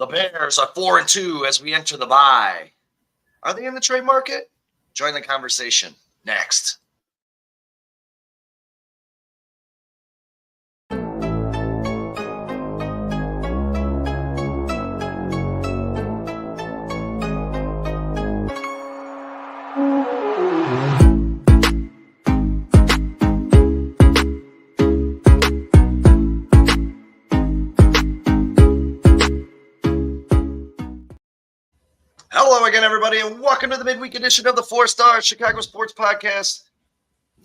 The Bears are 4-2 as we enter the bye. Are they in the trade market? Join the conversation next. Hello again, everybody, and welcome to the midweek edition of the 4-Star Chicago Sports Podcast.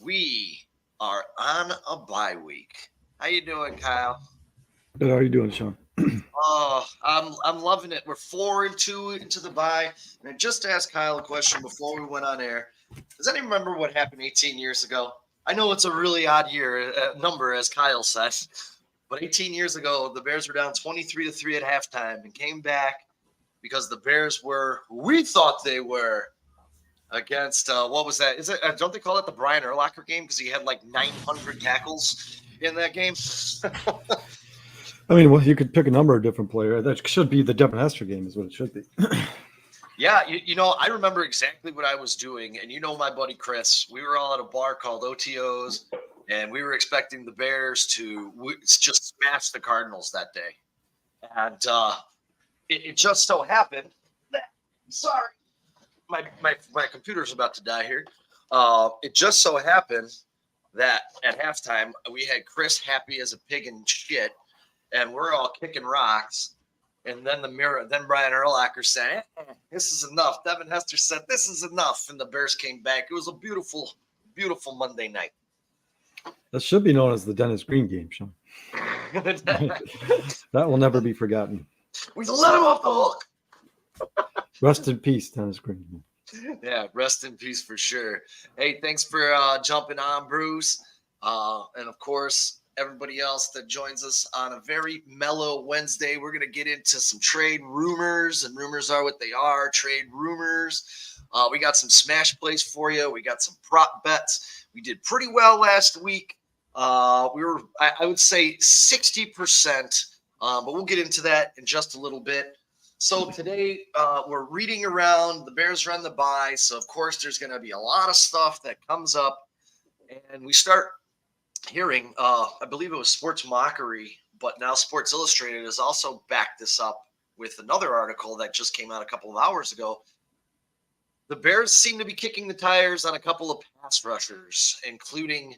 We are on a bye week. How you doing, Kyle? Good. How are you doing, Sean? Oh, I'm loving it. We're 4-2 into the bye. And I just asked Kyle a question before we went on air. Does anyone remember what happened 18 years ago? I know it's a really odd number, as Kyle said, but 18 years ago, the Bears were down 23-3 at halftime and came back because the Bears were who we thought they were against what was that? Is it? Don't they call it the Brian Urlacher game because he had like 900 tackles in that game? I mean, well, you could pick a number of different players. That should be the Devin Hester game, is what it should be. Yeah, you know, I remember exactly what I was doing, and my buddy Chris. We were all at a bar called OTOs, and we were expecting the Bears to just smash the Cardinals that day, and it just so happened that my computer's about to die here. It just so happened that at halftime we had Chris happy as a pig in shit, and we're all kicking rocks. And then Brian Urlacher said, "This is enough." Devin Hester said, "This is enough," and the Bears came back. It was a beautiful, beautiful Monday night. That should be known as the Dennis Green game, Sean. That will never be forgotten. We let him off the hook. Rest in peace, Dennis Green. Yeah, rest in peace for sure. Hey, thanks for jumping on, Bruce. And of course, everybody else that joins us on a very mellow Wednesday. We're going to get into some trade rumors, and rumors are what they are, trade rumors. We got some smash plays for you. We got some prop bets. We did pretty well last week. We were, I would say, 60%, but we'll get into that in just a little bit. So today we're reading around. The Bears are on the bye, so of course there's going to be a lot of stuff that comes up, and we start hearing, I believe it was Sports Mockery, but now Sports Illustrated has also backed this up with another article that just came out a couple of hours ago. The Bears seem to be kicking the tires on a couple of pass rushers, including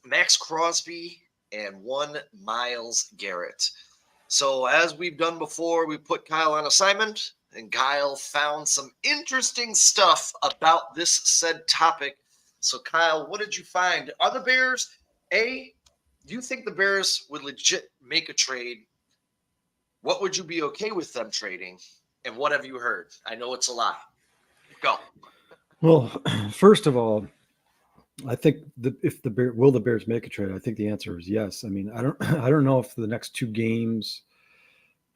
Max Crosby and one Myles Garrett. So as we've done before, we put Kyle on assignment, and Kyle found some interesting stuff about this said topic. So, Kyle, what did you find? Are the Bears, do you think the Bears would legit make a trade? What would you be okay with them trading? And what have you heard? I know it's a lot. Go. Well, first of all, I think will the Bears make a trade? I think the answer is yes. I mean, I don't know if the next two games,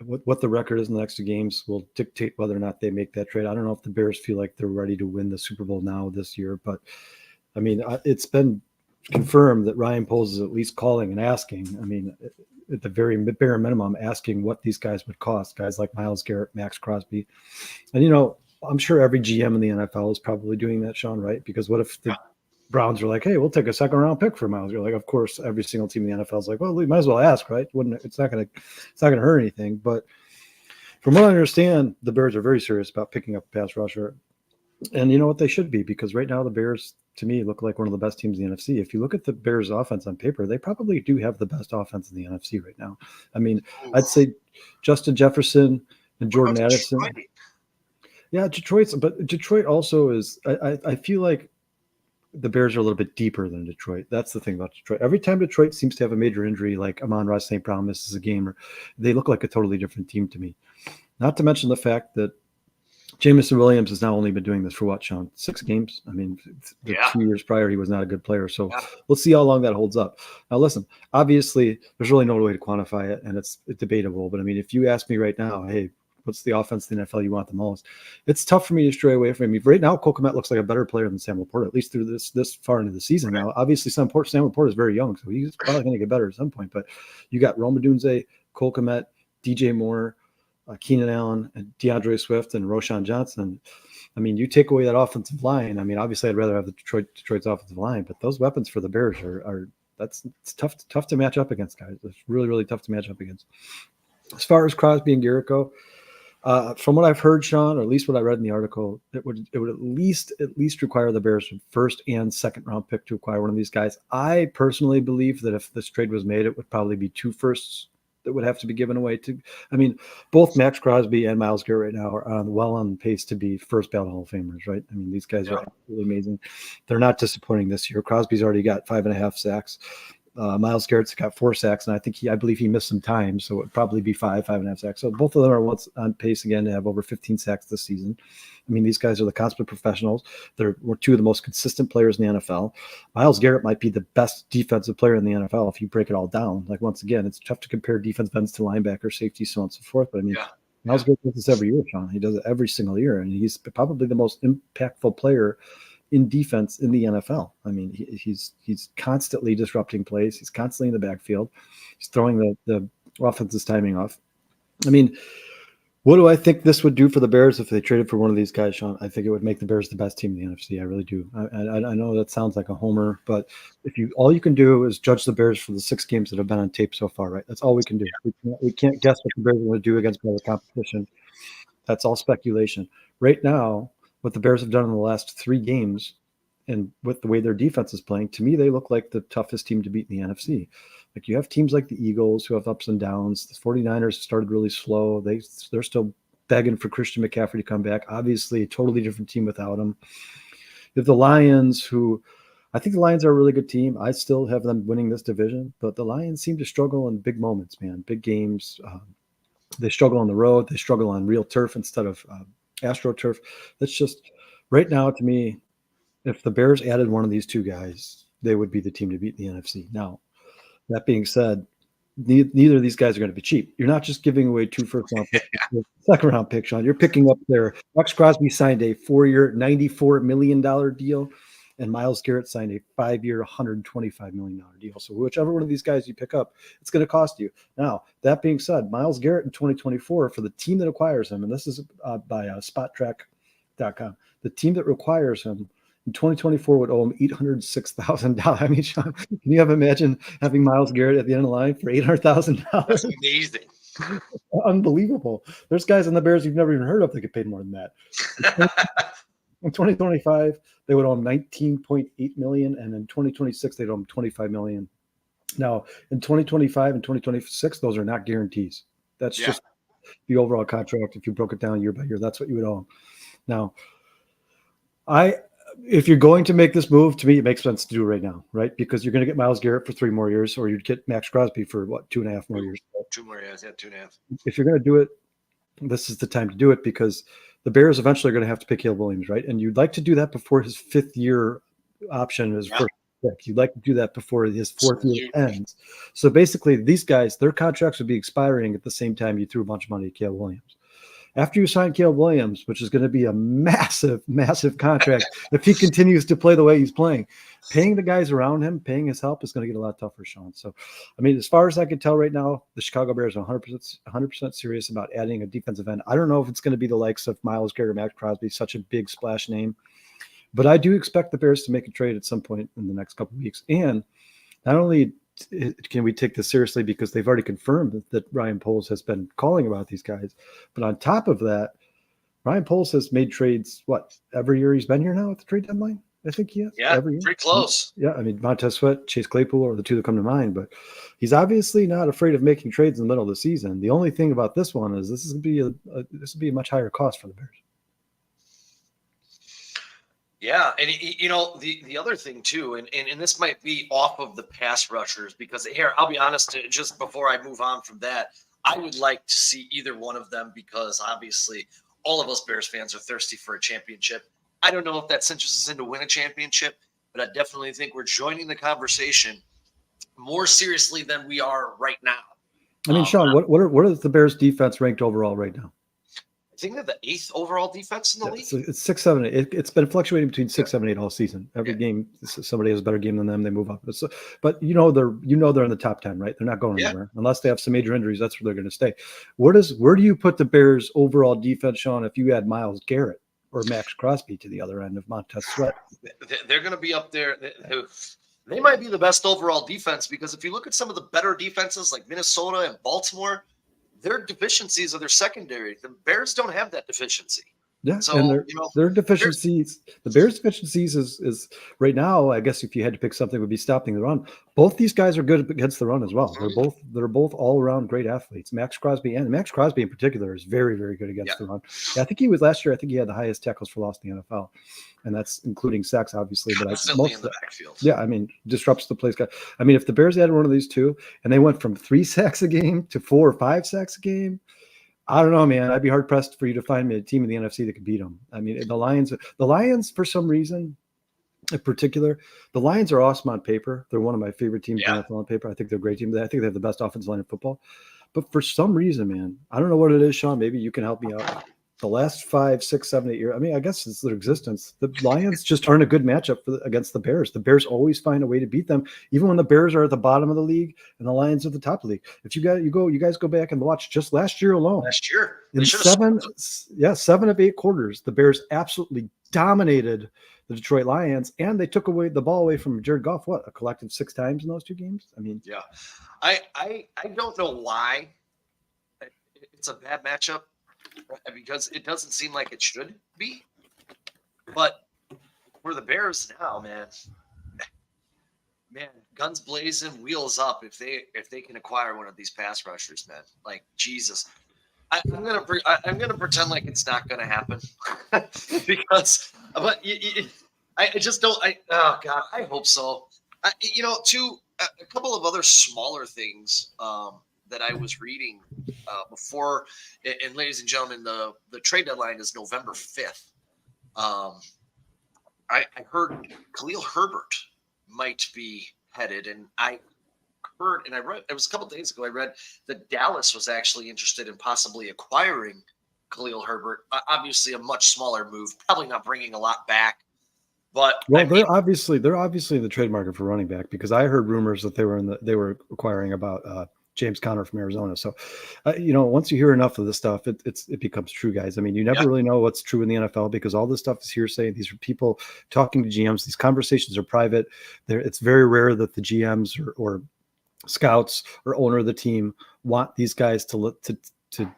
what the record is in the next two games will dictate whether or not they make that trade. I don't know if the Bears feel like they're ready to win the Super Bowl now this year, but I mean, it's been confirmed that Ryan Poles is at least calling and asking. I mean, at the very bare minimum, asking what these guys would cost, guys like Myles Garrett, Max Crosby. And, I'm sure every GM in the NFL is probably doing that, Sean, right? Because what if the Browns are like, hey, we'll take a second-round pick for Myles Garrett? Like, of course, every single team in the NFL is like, well, we might as well ask, right? It's not gonna hurt anything. But from what I understand, the Bears are very serious about picking up a pass rusher. And you know what, they should be, because right now the Bears, to me, look like one of the best teams in the NFC. If you look at the Bears' offense on paper, they probably do have the best offense in the NFC right now. I mean, I'd say Justin Jefferson and Jordan Addison. Yeah, Detroit also is. I feel like the Bears are a little bit deeper than Detroit. That's the thing about Detroit. Every time Detroit seems to have a major injury, like Amon-Ra St. Brown misses a game, or they look like a totally different team to me. Not to mention the fact that Jameson Williams has now only been doing this for what, Sean? 6 games? I mean, 2 years prior, he was not a good player. So we'll see how long that holds up. Now, listen, obviously, there's really no way to quantify it, and it's debatable. But, I mean, if you ask me right now, hey, what's the offense in the NFL you want the most? It's tough for me to stray away from him. Right now, Cole Kmet looks like a better player than Sam Laporta, at least through this far into the season. Now, obviously, Sam Laporta is very young, so he's probably going to get better at some point. But you got Rome Odunze, Cole Kmet, DJ Moore, Keenan Allen and DeAndre Swift and Roshan Johnson. I mean, you take away that offensive line. I mean, obviously, I'd rather have the Detroit's offensive line, but those weapons for the Bears are it's tough to match up against, guys. It's really, really tough to match up against. As far as Crosby and Garrett go, from what I've heard, Sean, or at least what I read in the article, it would at least require the Bears first and second round pick to acquire one of these guys. I personally believe that if this trade was made, it would probably be 2 firsts that would have to be given away to. I mean, both Max Crosby and Myles Garrett right now are well on pace to be first ballot Hall of Famers, right? I mean, these guys are absolutely amazing. They're not disappointing this year. Crosby's already got 5.5 sacks. Myles Garrett's got 4 sacks, and I believe he missed some time, so it would probably be 5.5 sacks. So both of them are once on pace again to have over 15 sacks this season. I mean, these guys are the consummate professionals. They're 2 of the most consistent players in the NFL. Myles Garrett might be the best defensive player in the NFL if you break it all down. Like, once again, it's tough to compare defensive ends to linebacker, safety, so on and so forth. But I mean, Myles Garrett does this every year, Sean. He does it every single year, and he's probably the most impactful player in defense in the NFL. I mean, he's constantly disrupting plays. He's constantly in the backfield. He's throwing the offense's timing off. I mean, what do I think this would do for the Bears if they traded for one of these guys, Sean? I think it would make the Bears the best team in the NFC. I really do. I know that sounds like a homer, but all you can do is judge the Bears for the 6 games that have been on tape so far, right? That's all we can do. We can't guess what the Bears are going to do against the competition. That's all speculation. Right now, what the Bears have done in the last 3 games, and with the way their defense is playing, to me, they look like the toughest team to beat in the NFC. Like, you have teams like the Eagles who have ups and downs. The 49ers started really slow. They're still begging for Christian McCaffrey to come back. Obviously, a totally different team without him. You have the Lions, who I think the Lions are a really good team. I still have them winning this division, but the Lions seem to struggle in big moments, man, big games. They struggle on the road. They struggle on real turf instead of AstroTurf. That's just, right now, to me, if the Bears added one of these 2 guys, they would be the team to beat in the NFC. Now, that being said, neither of these guys are going to be cheap. You're not just giving away 2 first-round picks, second-round picks, Sean. You're picking up their – Max Crosby signed a 4-year, $94 million deal, and Myles Garrett signed a 5-year, $125 million deal. So whichever one of these guys you pick up, it's going to cost you. Now, that being said, Myles Garrett in 2024, for the team that acquires him, and this is by SpotTrack.com, the team that requires him in 2024 would owe him $806,000. I mean, Sean, can you imagine having Myles Garrett at the end of the line for $800,000? That's amazing. Unbelievable. There's guys in the Bears you've never even heard of that get paid more than that. In 2025, they would owe him $19.8 million, and in 2026, they'd owe him $25 million. Now, in 2025 and 2026, those are not guarantees. That's just the overall contract. If you broke it down year by year, that's what you would owe him. Now, if you're going to make this move, to me, it makes sense to do right now, right? Because you're going to get Myles Garrett for 3 more years, or you'd get Max Crosby for 2.5 more years. 2 more years, 2.5. If you're going to do it, this is the time to do it, because the Bears eventually are going to have to pick Caleb Williams, right? And you'd like to do that before his 5th year option is first pick. You'd like to do that before his 4th year ends. So basically, these guys, their contracts would be expiring at the same time you threw a bunch of money at Caleb Williams. After you sign Caleb Williams, which is going to be a massive, massive contract, if he continues to play the way he's playing, paying the guys around him, paying his help is going to get a lot tougher, Sean. So, I mean, as far as I can tell right now, the Chicago Bears are 100% serious about adding a defensive end. I don't know if it's going to be the likes of Myles Garrett or Max Crosby, such a big splash name, but I do expect the Bears to make a trade at some point in the next couple of weeks. And not only can we take this seriously because they've already confirmed that Ryan Poles has been calling about these guys, but on top of that, Ryan Poles has made trades, every year he's been here now at the trade deadline? I think he has. Yeah, every year. Pretty close. Yeah, I mean, Montez Sweat, Chase Claypool are the 2 that come to mind, but he's obviously not afraid of making trades in the middle of the season. The only thing about this one is this would be a much higher cost for the Bears. Yeah, and the other thing too, and this might be off of the pass rushers, because here, I'll be honest, just before I move on from that, I would like to see either one of them, because obviously all of us Bears fans are thirsty for a championship. I don't know if that cinches us in to win a championship, but I definitely think we're joining the conversation more seriously than we are right now. I mean, Sean, what are the Bears defense ranked overall right now? think they're the 8th overall defense in the league. So it's 6, 7, 8. It's been fluctuating between 6, 7, 8 all season. Every game, somebody has a better game than them. They move up. But they're in the top 10, right? They're not going anywhere unless they have some major injuries. That's where they're going to stay. Where do you put the Bears' overall defense, Sean? If you add Myles Garrett or Max Crosby to the other end of Montez Sweat, they're going to be up there. They might be the best overall defense because if you look at some of the better defenses like Minnesota and Baltimore, their deficiencies are their secondary. The Bears don't have that deficiency. Yeah, so and their deficiencies. The Bears' deficiencies is right now. I guess if you had to pick something, would be stopping the run. Both these guys are good against the run as well. They're both all around great athletes. Max Crosby in particular is very, very good against the run. Yeah, I think he was last year. I think he had the highest tackles for loss in the NFL, and that's including sacks, obviously. But most in the backfield. Yeah, I mean, disrupts the place. I mean, if the Bears had one of these two, and they went from 3 sacks a game to 4 or 5 sacks a game. I don't know, man. I'd be hard pressed for you to find me a team in the NFC that could beat them. I mean, the Lions, for some reason, in particular, the Lions are awesome on paper. They're one of my favorite teams on paper. I think they're a great team. I think they have the best offensive line in football. But for some reason, man, I don't know what it is, Sean. Maybe you can help me out. The last 5, 6, 7, 8 years, I mean, I guess it's their existence. The Lions just aren't a good matchup against the Bears. The Bears always find a way to beat them, even when the Bears are at the bottom of the league and the Lions are at the top of the league. If you guys go back and watch just last year alone. In 7 of 8 quarters, the Bears absolutely dominated the Detroit Lions, and they took away the ball away from Jared Goff. What, a collective 6 times in those 2 games? I mean, yeah, I don't know why it's a bad matchup. Because it doesn't seem like it should be, but for the Bears now, man, guns blazing, wheels up. If they can acquire one of these pass rushers, man, like Jesus, I'm gonna pretend like it's not gonna happen because, but I just don't. Oh God, I hope so. A couple of other smaller things. That I was reading before, and ladies and gentlemen, the trade deadline is November 5th. I heard Khalil Herbert might be headed, and I read, it was a couple of days ago, I read that Dallas was actually interested in possibly acquiring Khalil Herbert. Obviously a much smaller move, probably not bringing a lot back. But they're obviously in the trade market for running back because I heard rumors that they were acquiring about James Conner from Arizona. So, once you hear enough of this stuff, it becomes true, guys. I mean, you never really know what's true in the NFL because all this stuff is hearsay. These are people talking to GMs. These conversations are private. It's very rare that the GMs or scouts or owner of the team want these guys to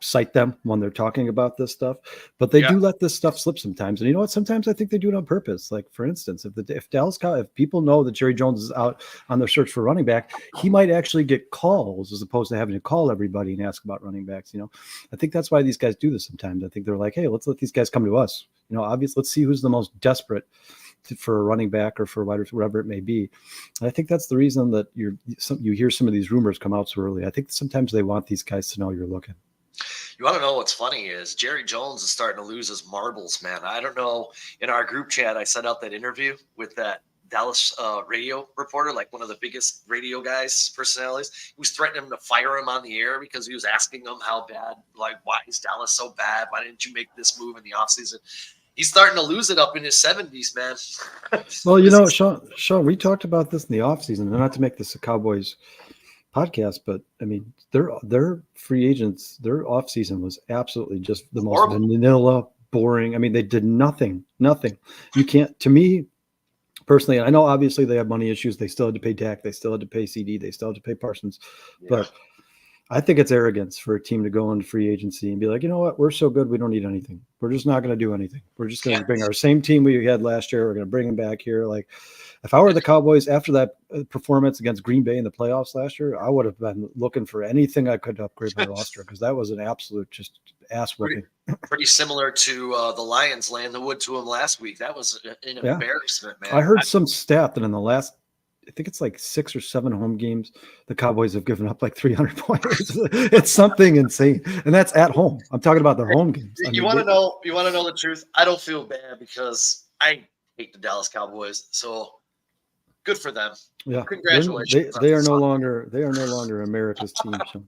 cite them when they're talking about this stuff, but they do let this stuff slip sometimes. And you know what? Sometimes I think they do it on purpose. Like for instance, if people know that Jerry Jones is out on their search for running back, he might actually get calls as opposed to having to call everybody and ask about running backs. I think that's why these guys do this sometimes. I think they're like, hey, let's let these guys come to us. Obviously, let's see who's the most desperate for a running back or for whatever it may be. And I think that's the reason that you hear some of these rumors come out so early. I think sometimes they want these guys to know you're looking. You want to know what's funny is Jerry Jones is starting to lose his marbles, man. I don't know. In our group chat, I set out that interview with that Dallas radio reporter, like one of the biggest radio personalities. He was threatening him to fire him on the air because he was asking him how bad, like, why is Dallas so bad? Why didn't you make this move in the offseason? He's starting to lose it up in his 70s, man. Well, Sean, we talked about this in the offseason. Not to make this a Cowboys podcast, but I mean, their free agents, their offseason was absolutely just the most vanilla, boring. I mean, they did nothing. You can't, to me personally, I know obviously they have money issues. They still had to pay Dak. They still had to pay CD. They still had to pay Parsons. But I think it's arrogance for a team to go into free agency and be like, you know what, we're so good, we don't need anything. We're just not going to do anything. We're just going to bring our same team we had last year. We're going to bring them back here. Like, if I were the Cowboys after that performance against Green Bay in the playoffs last year, I would have been looking for anything I could to upgrade my roster because that was an absolute just ass whipping. Pretty similar to the Lions laying the wood to him last week. That was an embarrassment, man. I heard some stat that in the last, I think it's like 6 or 7 home games, the Cowboys have given up like 300 points. It's something insane, and that's at home. I'm talking about their home games. You want to know the truth? I don't feel bad because I hate the Dallas Cowboys. So good for them. Yeah, congratulations. They are no longer America's team. So.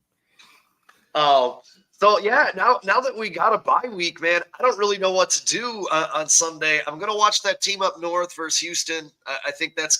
Oh, So yeah, now that we got a bye week, man, I don't really know what to do on Sunday. I'm gonna watch that team up north versus Houston. I think that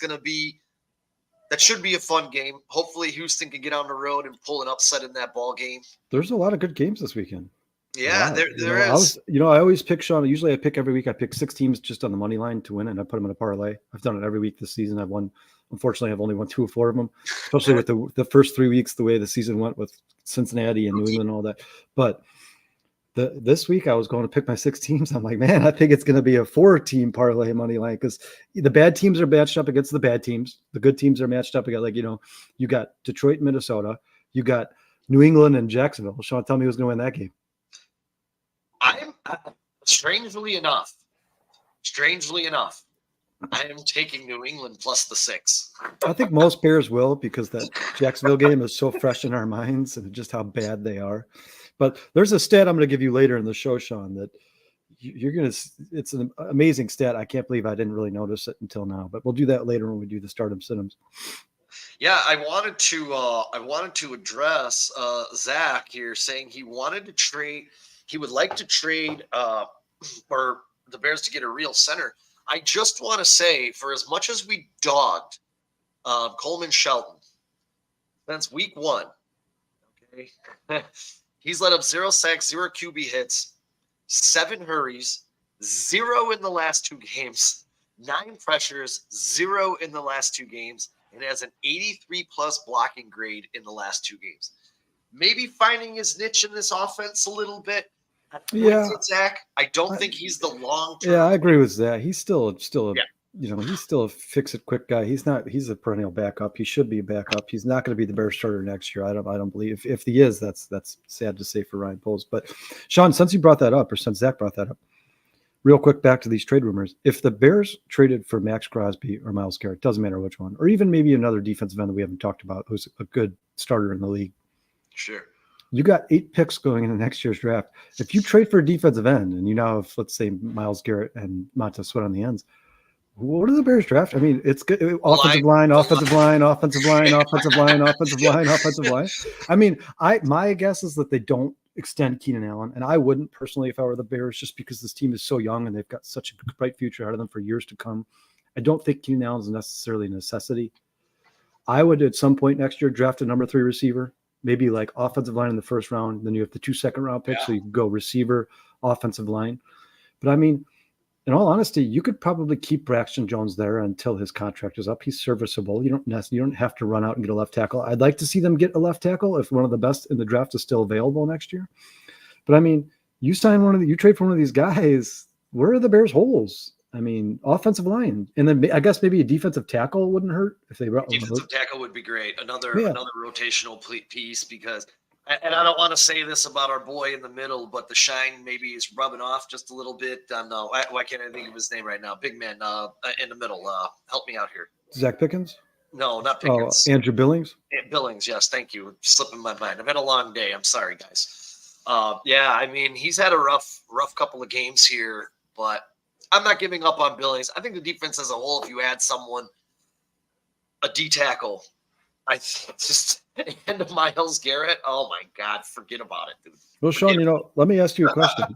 should be a fun game. Hopefully, Houston can get on the road and pull an upset in that ball game. There's a lot of good games this weekend. A Yeah, lot. there is. I always pick Sean. Usually I pick every week. I pick 6 teams just on the money line to win, and I put them in a parlay. I've done it every week this season. I've won. Unfortunately, I've only won 2 or 4 of them, especially with the first 3 weeks, the way the season went with Cincinnati and New England and all that. But this week I was going to pick my 6 teams. I'm like, man, I think it's going to be a 4-team parlay money line because the bad teams are matched up against the bad teams. The good teams are matched up against, you got Detroit, Minnesota, you got New England and Jacksonville. Sean, tell me who's going to win that game. I'm strangely enough, I am taking New England plus the 6. I think most Bears will because that Jacksonville game is so fresh in our minds and just how bad they are. But there's a stat I'm going to give you later in the show, Sean, that it's an amazing stat. I can't believe I didn't really notice it until now, but we'll do that later when we do the stardom situms. Yeah, I wanted to address Zach here saying he would like to trade for the Bears to get a real center. I just want to say, for as much as we dogged Coleman Shelton since week 1, okay, he's let up 0 sacks, 0 QB hits, 7 hurries, 0 in the last 2 games, 9 pressures, 0 in the last 2 games, and has an 83+ blocking grade in the last 2 games. Maybe finding his niche in this offense a little bit. Yeah, Zach, I don't think he's the long-term. Yeah, I agree with that. He's still a he's still a fix-it-quick guy. He's a perennial backup. He should be a backup. He's not going to be the Bears starter next year. I don't believe. If he is, that's sad to say for Ryan Poles. But Sean, since you brought that up, or since Zach brought that up, real quick back to these trade rumors. If the Bears traded for Max Crosby or Myles Garrett, doesn't matter which one, or even maybe another defensive end that we haven't talked about, who's a good starter in the league. Sure. You got 8 picks going into next year's draft. If you trade for a defensive end and you now have, let's say, Myles Garrett and Montez Sweat on the ends, what are the Bears draft? I mean, it's good. Offensive line. I mean, my guess is that they don't extend Keenan Allen, and I wouldn't personally if I were the Bears, just because this team is so young and they've got such a bright future ahead of them for years to come. I don't think Keenan Allen is necessarily a necessity. I would at some point next year draft a number 3 receiver. Maybe like offensive line in the first round. Then you have the 2 second-round picks, so you can go receiver, offensive line. But I mean, in all honesty, you could probably keep Braxton Jones there until his contract is up. He's serviceable. You don't have to run out and get a left tackle. I'd like to see them get a left tackle if one of the best in the draft is still available next year. But I mean, you trade for one of these guys. Where are the Bears' holes? I mean, offensive line, and then I guess maybe a defensive tackle wouldn't hurt if they. Defensive tackle would be great. Another rotational piece because, and I don't want to say this about our boy in the middle, but the shine maybe is rubbing off just a little bit. No, why can't I think of his name right now? Big man in the middle. Help me out here. Zach Pickens? No, not Pickens. Andrew Billings? Billings, yes, thank you. Slipping my mind. I've had a long day. I'm sorry, guys. I mean, he's had a rough couple of games here, but I'm not giving up on Billings. I think the defense as a whole, if you add someone, a D tackle, I think just end of Myles Garrett. Oh my God, forget about it, dude. Well, Sean, let me ask you a question.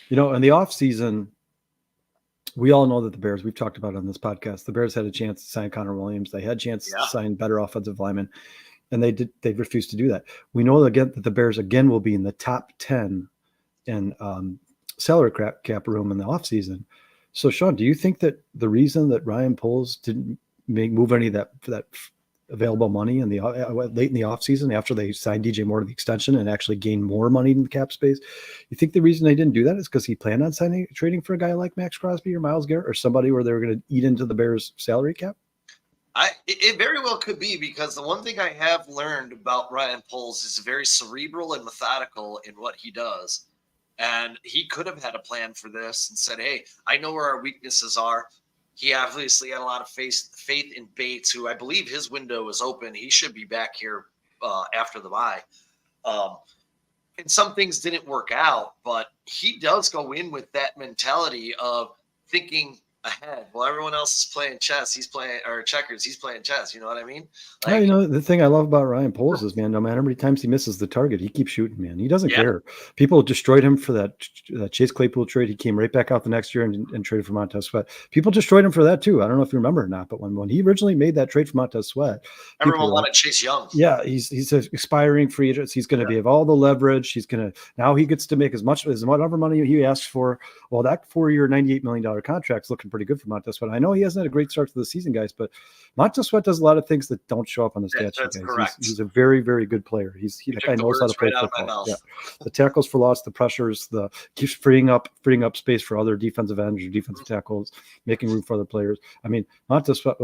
In the offseason, we all know that the Bears, we've talked about it on this podcast, the Bears had a chance to sign Connor Williams. They had a chance to sign better offensive linemen, and they refused to do that. We know again that the Bears again will be in the top 10 in salary cap room in the offseason. So, Sean, do you think that the reason that Ryan Poles didn't move any of that available money in the late in the offseason after they signed DJ Moore to the extension and actually gained more money in the cap space, you think the reason they didn't do that is because he planned on trading for a guy like Max Crosby or Myles Garrett or somebody where they were going to eat into the Bears' salary cap? It very well could be, because the one thing I have learned about Ryan Poles is very cerebral and methodical in what he does. And he could have had a plan for this and said, hey, I know where our weaknesses are. He obviously had a lot of faith in Bates, who I believe his window is open. He should be back here after the bye. And some things didn't work out, but he does go in with that mentality of thinking ahead. Well, everyone else is playing chess. He's playing or checkers. He's playing chess. You know what I mean? Yeah, Like, the thing I love about Ryan Poles is, man, no matter how many times he misses the target, he keeps shooting, man. He doesn't yeah, care. People destroyed him for that Chase Claypool trade. He came right back out the next year and traded for Montez Sweat. People destroyed him for that too. I don't know if you remember or not, but when he originally made that trade for Montez Sweat, people everyone were like, wanted Chase Young. yeah, he's an expiring free agent. He's going to be have all the leverage. Now he gets to make as whatever money he asks for. Well, that 4-year, $98 million contract's looking pretty good for Montez Sweat. I know he hasn't had a great start to the season, guys, but Montez Sweat does a lot of things that don't show up on the stat sheet, That's guys. correct. He's a very, very good player. You That took guy the knows how to words play right out of my football. mouth. Yeah, the tackles for loss, the pressures, the keeps freeing up space for other defensive ends or defensive tackles, making room for other players. I mean, Montez Sweat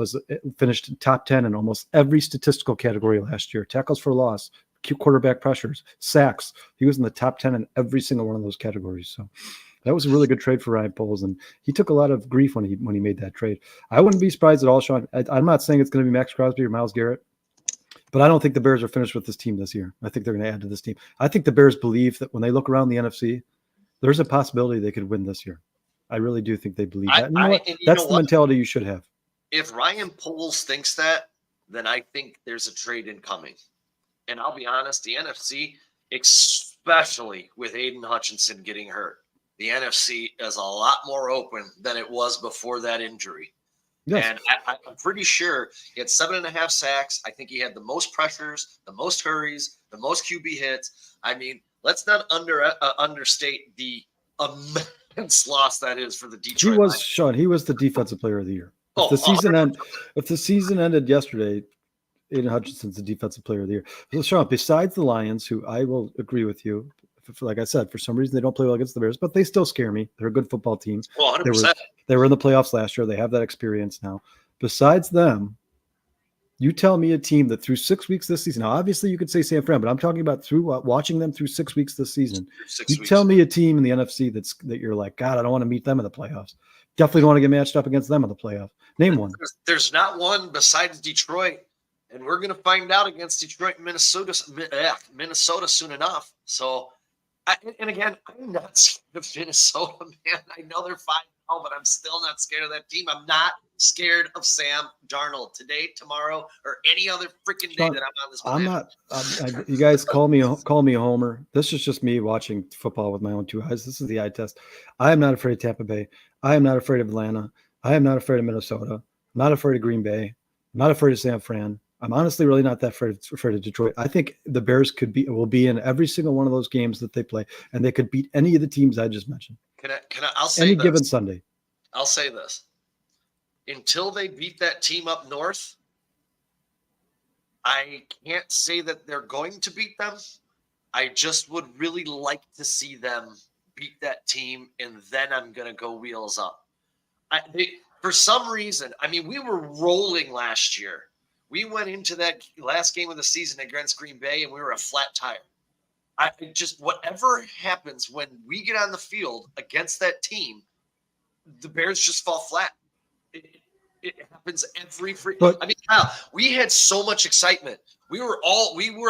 finished top 10 in almost every statistical category last year. Tackles for loss, quarterback pressures, sacks. He was in the top 10 in every single one of those categories. So that was a really good trade for Ryan Poles, and he took a lot of grief when he made that trade. I wouldn't be surprised at all, Sean. I'm not saying it's going to be Max Crosby or Myles Garrett, but I don't think the Bears are finished with this team this year. I think they're going to add to this team. I think the Bears believe that when they look around the NFC, there's a possibility they could win this year. I really do think they believe that. And you know what? That's the mentality you should have. If Ryan Poles thinks that, then I think there's a trade incoming. And I'll be honest, the NFC, especially with Aiden Hutchinson getting hurt, the NFC is a lot more open than it was before that injury. Yes. And I'm pretty sure he had 7.5 sacks. I think he had the most pressures, the most hurries, the most QB hits. I mean, let's not understate the immense loss that is for the Detroit Lions. Sean, he was the defensive player of the year. If the season ended yesterday, Aiden Hutchinson's the defensive player of the year. So, Sean, besides the Lions, who I will agree with you, like I said, for some reason they don't play well against the Bears, but they still scare me. They're a good football team. Well, 100%. They were in the playoffs last year. They have that experience now. Besides them, you tell me a team that through 6 weeks this season, now obviously you could say San Fran, but I'm talking about through watching them through 6 weeks this season. Tell me a team in the NFC that you're like, God, I don't want to meet them in the playoffs. Definitely don't want to get matched up against them in the playoffs. Name one. There's not one besides Detroit. And we're going to find out against Detroit and Minnesota soon enough. So, and again, I'm not scared of Minnesota, man. I know they're 5-0, but I'm still not scared of that team. I'm not scared of Sam Darnold today, tomorrow, or any other freaking day that I'm on this planet. I'm not. You guys call me a homer. This is just me watching football with my own two eyes. This is the eye test. I am not afraid of Tampa Bay. I am not afraid of Atlanta. I am not afraid of Minnesota. I'm not afraid of Green Bay. I'm not afraid of San Fran. I'm honestly really not that afraid of Detroit. I think the Bears will be in every single one of those games that they play, and they could beat any of the teams I just mentioned. I'll say any given Sunday. I'll say this. Until they beat that team up north, I can't say that they're going to beat them. I just would really like to see them beat that team, and then I'm going to go wheels up. For some reason, I mean, we were rolling last year. We went into that last game of the season against Green Bay, and we were a flat tire. Whatever happens when we get on the field against that team, the Bears just fall flat. It happens every free. I mean, Kyle, we had so much excitement. We were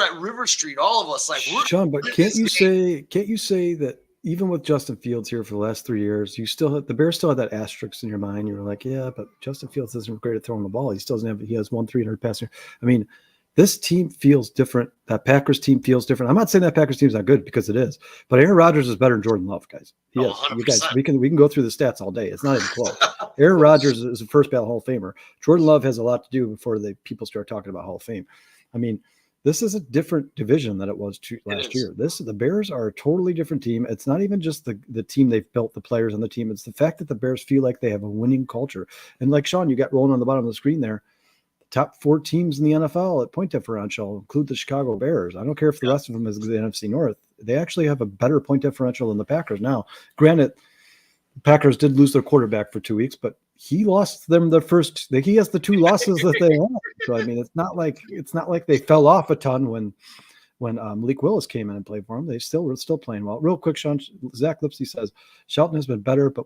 at River Street, all of us, like. Sean, but can't you say that even with Justin Fields here for the last 3 years, the Bears still had that asterisk in your mind. You were like, yeah, but Justin Fields isn't great at throwing the ball. He has 300 passer. I mean, this team feels different. That Packers team feels different. I'm not saying that Packers team is not good, because it is, but Aaron Rodgers is better than Jordan Love, guys. He is. You guys, we can go through the stats all day. It's not even close. Aaron Rodgers is a first ballot Hall of Famer. Jordan Love has a lot to do before people start talking about Hall of Fame. I mean, this is a different division than it was last year. The Bears are a totally different team. It's not even just the team they've built, the players on the team. It's the fact that the Bears feel like they have a winning culture. And like Sean, you got rolling on the bottom of the screen there, the top 4 teams in the NFL at point differential include the Chicago Bears. I don't care if the rest of them is the NFC North. They actually have a better point differential than the Packers. Now, granted, the Packers did lose their quarterback for 2 weeks, but he lost them he has the 2 losses that they had. So I mean, it's not like they fell off a ton when Malik Willis came in and played for them. They still playing well. Real quick, Sean, Zach Lipsy says Shelton has been better, but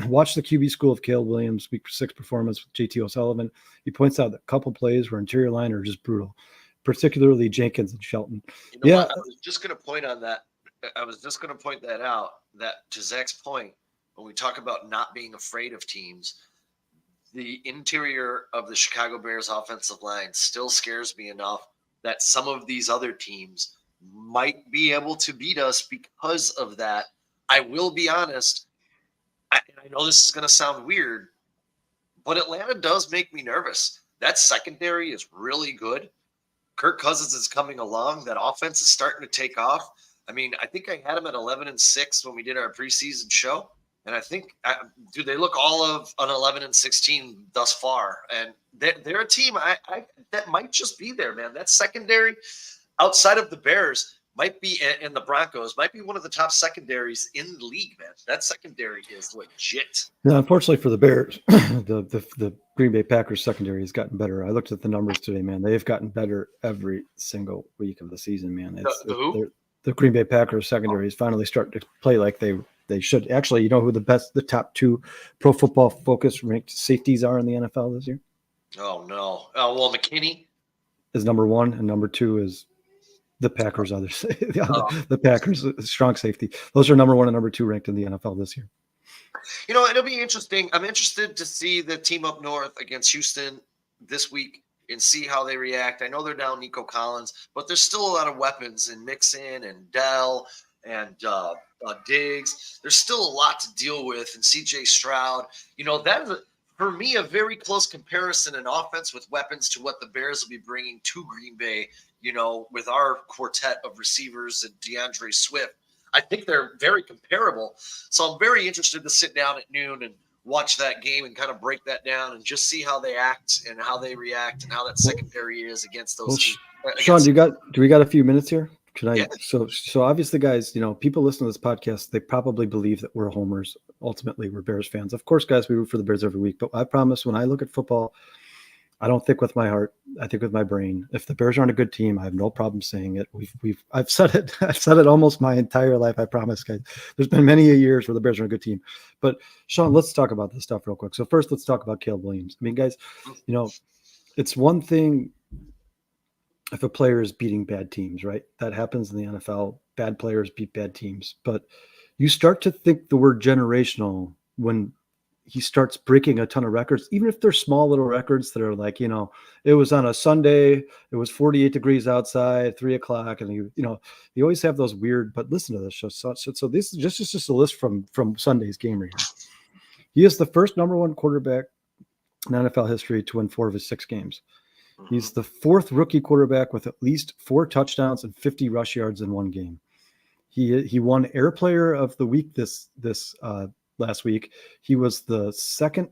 watch the QB school of Caleb Williams week 6 performance with JT O'Sullivan. He points out that a couple plays where interior line are just brutal, particularly Jenkins and Shelton. What? I was just going to point on that. I was just going to point that out, that to Zach's point, when we talk about not being afraid of teams, the interior of the Chicago Bears offensive line still scares me enough that some of these other teams might be able to beat us because of that. I will be honest. I know this is going to sound weird, but Atlanta does make me nervous. That secondary is really good. Kirk Cousins is coming along. That offense is starting to take off. I mean, I think I had him at 11-6 when we did our preseason show, and I think, dude, they look all of an 11-16 thus far, and they're a team that might just be there, man. That secondary, outside of the Bears, might be, and the Broncos might be one of the top secondaries in the league, man. That secondary is legit. Now, unfortunately for the Bears, the Green Bay Packers secondary has gotten better. I looked at the numbers today, man. They've gotten better every single week of the season, man. The Green Bay Packers secondary is finally starting to play like they should. Actually, you know who the top two Pro Football Focus ranked safeties are in the NFL this year? Oh, no. Oh, well, McKinney is number one, and number two is the Packers. The Packers strong safety. Those are number one and number two ranked in the NFL this year. You know, it'll be interesting. I'm interested to see the team up north against Houston this week and see how they react. I know they're down Nico Collins, but there's still a lot of weapons in Mixon and Dell and Diggs. There's still a lot to deal with, and CJ Stroud. You know, that is, for me, a very close comparison in offense with weapons to what the Bears will be bringing to Green Bay, you know, with our quartet of receivers and DeAndre Swift. I think they're very comparable. So I'm very interested to sit down at noon and watch that game and kind of break that down and just see how they act and how they react and how that secondary is against those teams. Sean, do we got a few minutes here? Yeah. So obviously, guys, you know, people listen to this podcast, they probably believe that we're homers. Ultimately, we're Bears fans. Of course, guys, we root for the Bears every week. But I promise, when I look at football, I don't think with my heart. I think with my brain. If the Bears aren't a good team, I have no problem saying it. I've said it. I've said it almost my entire life. I promise, guys. There's been many years where the Bears are a good team. But Sean, let's talk about this stuff real quick. So first, let's talk about Caleb Williams. I mean, guys, you know, it's one thing if a player is beating bad teams, right? That happens in the NFL. Bad players beat bad teams. But you start to think the word generational when he starts breaking a ton of records, even if they're small little records that are like, you know, it was on a Sunday, it was 48 degrees outside, 3:00. And you always have those weird, but listen to this. So this is just a list from Sunday's game right here. He is the first number one quarterback in NFL history to win 4 of his 6 games. He's the 4th rookie quarterback with at least 4 touchdowns and 50 rush yards in one game. He won Air Player of the Week this last week. He was the second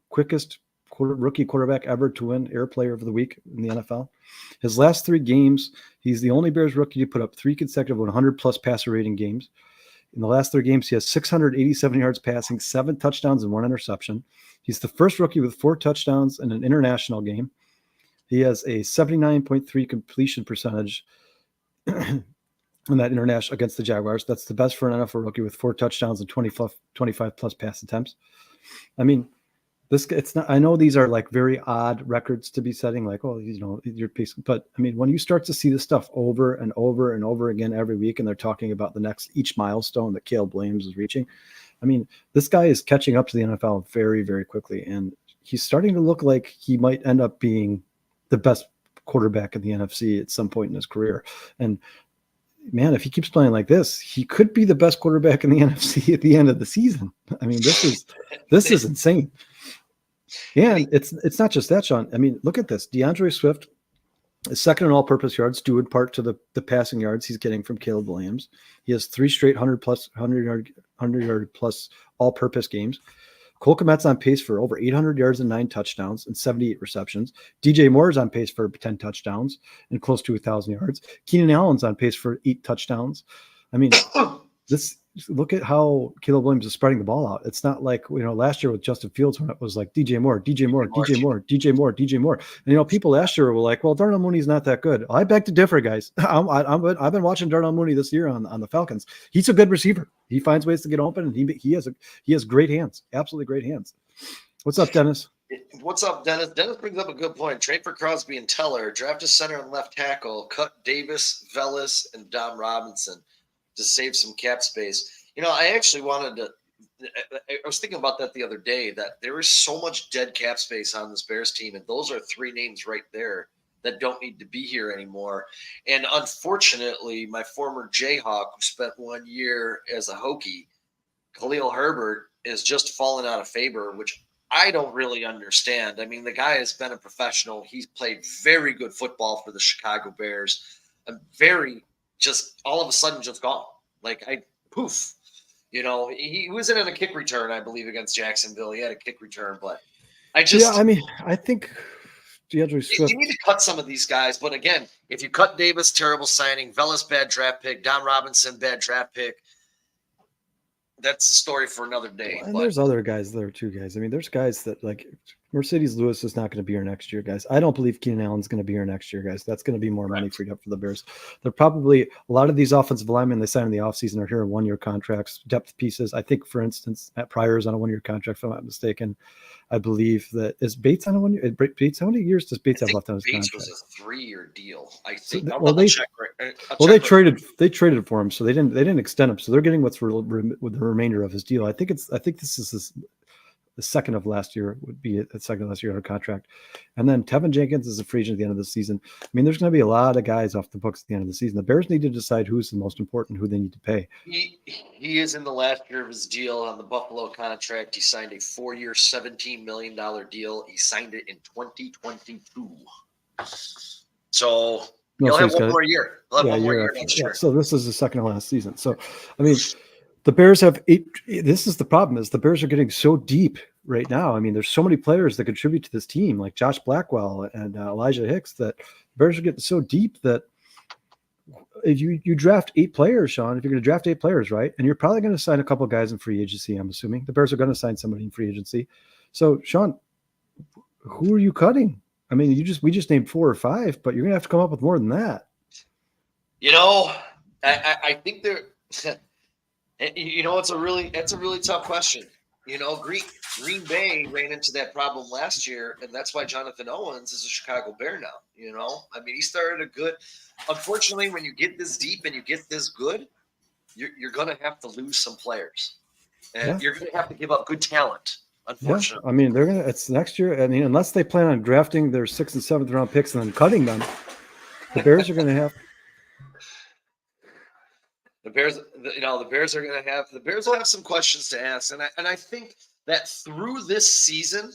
quickest rookie quarterback ever to win Air Player of the Week in the NFL. His last 3 games, he's the only Bears rookie to put up 3 consecutive 100-plus passer rating games. In the last 3 games, he has 687 yards passing, 7 touchdowns, and 1 interception. He's the first rookie with 4 touchdowns in an international game. He has a 79.3 completion percentage in that international against the Jaguars. That's the best for an NFL rookie with 4 touchdowns and 25 plus pass attempts. I mean, it's not. I know these are like very odd records to be setting, like, oh, you know, your piece. But I mean, when you start to see this stuff over and over and over again every week, and they're talking about each milestone that Caleb Williams is reaching, I mean, this guy is catching up to the NFL very, very quickly, and he's starting to look like he might end up being the best quarterback in the NFC at some point in his career. And man, if he keeps playing like this, he could be the best quarterback in the NFC at the end of the season. I mean, this is insane. And it's not just that, Sean. I mean, look at this. DeAndre Swift is second in all-purpose yards, due in part to the passing yards he's getting from Caleb Williams. He has 3 straight 100-yard plus all-purpose games. Cole Kmet's on pace for over 800 yards and 9 touchdowns and 78 receptions. DJ Moore is on pace for 10 touchdowns and close to 1,000 yards. Keenan Allen's on pace for 8 touchdowns. I mean, look at how Caleb Williams is spreading the ball out. It's not like, you know, last year with Justin Fields when it was like DJ Moore. And, you know, people last year were like, well, Darnell Mooney's not that good. I beg to differ, guys. I've been watching Darnell Mooney this year on the Falcons. He's a good receiver. He finds ways to get open, and he has great hands, absolutely great hands. What's up, Dennis? What's up, Dennis? Dennis brings up a good point. Trade for Crosby and Teller, draft a center and left tackle, cut Davis, Vellis, and Dom Robinson to save some cap space. You know, I actually wanted to I was thinking about that the other day, that there is so much dead cap space on this Bears team, and those are three names right there that don't need to be here anymore. And unfortunately, my former Jayhawk, who spent 1 year as a Hokie, Khalil Herbert, is just fallen out of favor, which I don't really understand. I mean, the guy has been a professional. He's played very good football for the Chicago Bears. I'm very just all of a sudden just gone. Like poof. He was in a kick return, I believe, against Jacksonville. He had a kick return, but I just I think DeAndre Swift. you need to cut some of these guys. But again, if you cut Davis, terrible signing. Velas, bad draft pick. Don Robinson, bad draft pick. That's a story for another day. And there's other guys there too, guys. I mean, there's guys that like Mercedes Lewis is not going to be here next year, guys. I don't believe Keenan Allen's going to be here next year, guys. That's going to be more money freed up for the Bears. They're probably a lot of these offensive linemen they signed in the offseason are here in 1 year contracts, depth pieces. I think, for instance, Matt Pryor is on a 1 year contract, if I'm not mistaken. I believe that is Bates on a 1 year. Bates, how many years does Bates have left on his contract? Bates was a 3-year deal. I think. They traded for him, so they didn't extend him. So they're getting what's with the remainder of his deal. I think this is the second of last year would be the second of last year under contract. And then Tevin Jenkins is a free agent at the end of the season. I mean, there's going to be a lot of guys off the books at the end of the season. The Bears need to decide who's the most important, who they need to pay. He is in the last year of his deal on the Buffalo contract. He signed a 4-year, $17 million deal. He signed it in 2022. So he'll have one more year. He'll have one more year next year. So this is the second of last season. So, I mean, the Bears have 8. This is the problem, is the Bears are getting so deep right now. I mean, there's so many players that contribute to this team, like Josh Blackwell and Elijah Hicks, that the Bears are getting so deep that if you draft 8 players, Sean, if you're going to draft 8 players, right, and you're probably going to sign a couple of guys in free agency, I'm assuming. The Bears are going to sign somebody in free agency. So, Sean, who are you cutting? I mean, we just named 4 or 5, but you're going to have to come up with more than that. I think they're it's a really tough question. Green Bay ran into that problem last year, and that's why Jonathan Owens is a Chicago Bear now. I mean, he started a good. Unfortunately, when you get this deep and you get this good, you're going to have to lose some players, and you're going to have to give up good talent. Unfortunately, I mean, it's next year. I mean, unless they plan on drafting their 6th and 7th round picks and then cutting them, the Bears are going to have. The Bears will have some questions to ask, and I think that through this season,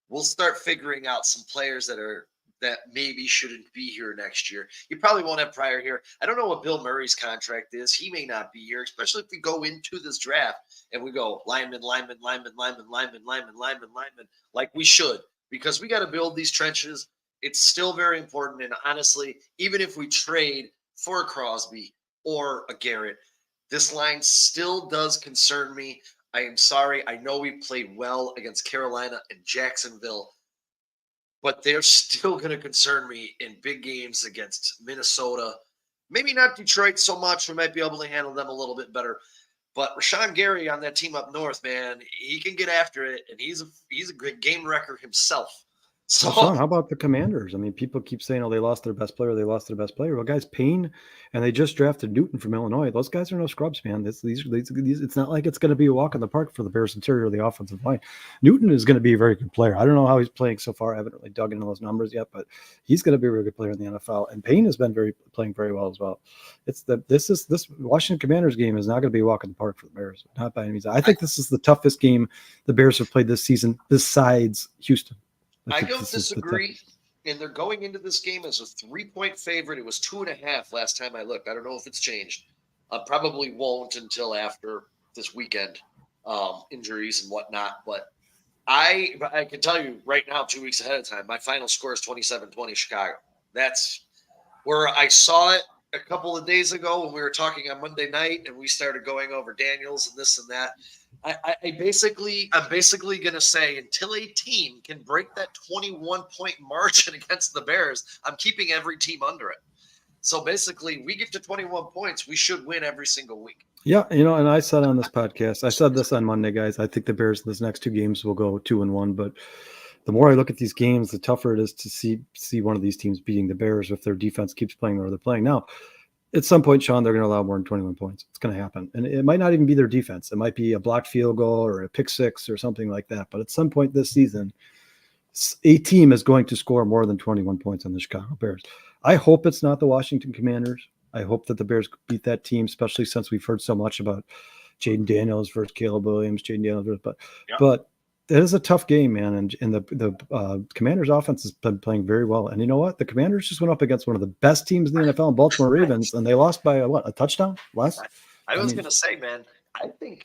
we'll start figuring out some players that maybe shouldn't be here next year. You probably won't have Pryor here. I don't know what Bill Murray's contract is. He may not be here, especially if we go into this draft and we go lineman, like we should, because we got to build these trenches. It's still very important, and honestly, even if we trade for Crosby or a Garrett, this line still does concern me. I am sorry. I know we played well against Carolina and Jacksonville, but they're still going to concern me in big games against Minnesota. Maybe not Detroit so much. We might be able to handle them a little bit better. But Rashawn Gary on that team up north, man, he can get after it, and he's a good game wrecker himself. So, Sean, how about the Commanders? I mean, people keep saying, they lost their best player. Well, guys, Payne, and they just drafted Newton from Illinois. Those guys are no scrubs, man. These it's not like it's going to be a walk in the park for the Bears interior or the offensive line. Newton is going to be a very good player. I don't know how he's playing so far. I haven't really dug into those numbers yet, but he's going to be a very good player in the NFL. And Payne has been playing very well as well. This Washington Commanders game is not going to be a walk in the park for the Bears. Not by any means. I think this is the toughest game the Bears have played this season besides Houston. I don't disagree. And they're going into this game as a 3-point favorite. It was 2.5 last time I looked. I don't know if it's changed. Probably won't until after this weekend, injuries and whatnot. But I can tell you right now, 2 weeks ahead of time, my final score is 27-20 Chicago. That's where I saw it a couple of days ago when we were talking on Monday night and we started going over Daniels and this and that. I'm basically going to say until a team can break that 21-point margin against the Bears, I'm keeping every team under it. So basically, we get to 21 points, we should win every single week. Yeah, and I said on this podcast, I said this on Monday, guys, I think the Bears in these next 2 games will go 2-1, but the more I look at these games, the tougher it is to see one of these teams beating the Bears if their defense keeps playing where they're playing. Now, at some point, Sean, they're going to allow more than 21 points. It's going to happen. And it might not even be their defense. It might be a blocked field goal or a pick six or something like that. But at some point this season, a team is going to score more than 21 points on the Chicago Bears. I hope it's not the Washington Commanders. I hope that the Bears beat that team, especially since we've heard so much about Jaden Daniels versus Caleb Williams, but that is a tough game, man. And the Commanders offense has been playing very well. And you know what? The Commanders just went up against one of the best teams in the NFL, Baltimore Ravens, and they lost by a touchdown? Less? I was going to say, man,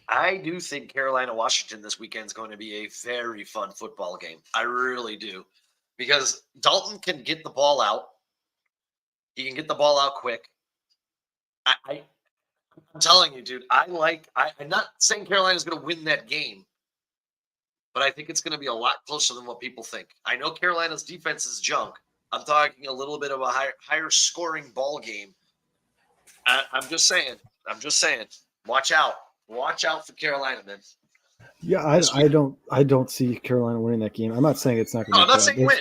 I do think Carolina Washington this weekend is going to be a very fun football game. I really do, because Dalton can get the ball out. He can get the ball out quick. I'm telling you, dude. I'm not saying Carolina's going to win that game, but I think it's going to be a lot closer than what people think. I know Carolina's defense is junk. I'm talking a little bit of a higher scoring ball game. I'm just saying. Watch out. Watch out for Carolina, man. Yeah, I don't see Carolina winning that game. I'm not saying it's not going to. I'm not saying win.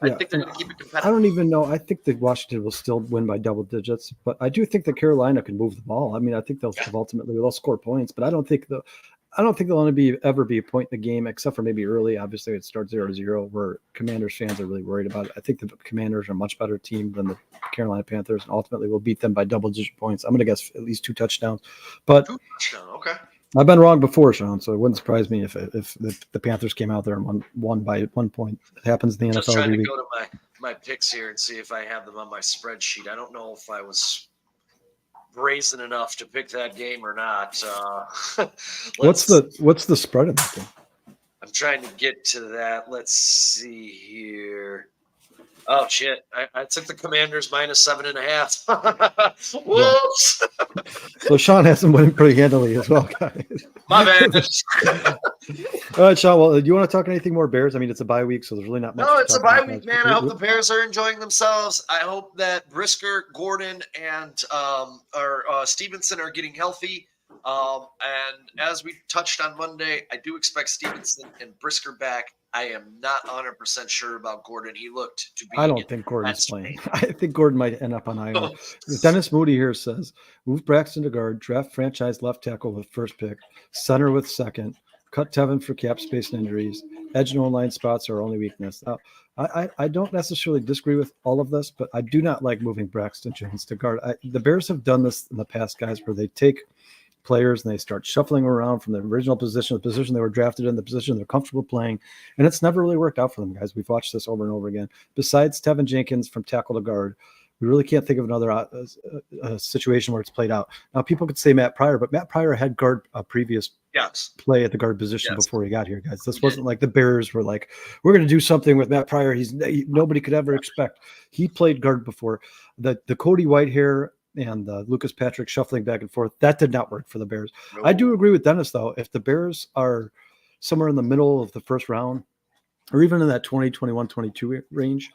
I think they're going to keep it competitive. I don't even know. I think that Washington will still win by double digits, but I do think that Carolina can move the ball. I mean, I think they'll score points, but I don't think they'll only ever be a point in the game, except for maybe early. Obviously, it starts 0-0, where Commanders fans are really worried about it. I think the Commanders are a much better team than the Carolina Panthers, and ultimately will beat them by double-digit points. I'm going to guess at least 2 touchdowns. But okay. I've been wrong before, Sean, so it wouldn't surprise me if the Panthers came out there and won by 1 point. It happens in the NFL. Just trying to go to my picks here and see if I have them on my spreadsheet. I don't know if I was brazen enough to pick that game or not. What's the spread of that game? I'm trying to get to that. Let's see here. Oh shit! I took the Commanders minus 7.5. Whoops! So Sean has them winning pretty handily as well, guys. My bad. All right, Sean. Well, do you want to talk anything more Bears? I mean, it's a bye week, so there's really not much. No, it's a bye week, man. I hope the Bears are enjoying themselves. I hope that Brisker, Gordon, and Stevenson are getting healthy. And as we touched on Monday, I do expect Stevenson and Brisker back. I am not 100% sure about Gordon. He looked to be. I don't think Gordon's playing. I think Gordon might end up on IR. Dennis Moody here says, move Braxton to guard, draft franchise left tackle with first pick, center with second, cut Tevin for cap space and injuries, edge and O-line spots are our only weakness. Now, I don't necessarily disagree with all of this, but I do not like moving Braxton Jones to guard. The Bears have done this in the past, guys, where they take players and they start shuffling around from the original position, the position they were drafted in, the position they're comfortable playing, and it's never really worked out for them, guys. We've watched this over and over again. Besides Tevin Jenkins from tackle to guard, we really can't think of another situation where it's played out. Now, people could say Matt Pryor, but Matt Pryor had guard a previous play at the guard position before he got here, guys. This wasn't like the Bears were like, we're going to do something with Matt Pryor. Nobody could ever expect. He played guard before. The Cody Whitehair and Lucas Patrick shuffling back and forth, that did not work for the Bears. No. I do agree with Dennis, though. If the Bears are somewhere in the middle of the first round, or even in that 20, 21, 22 range,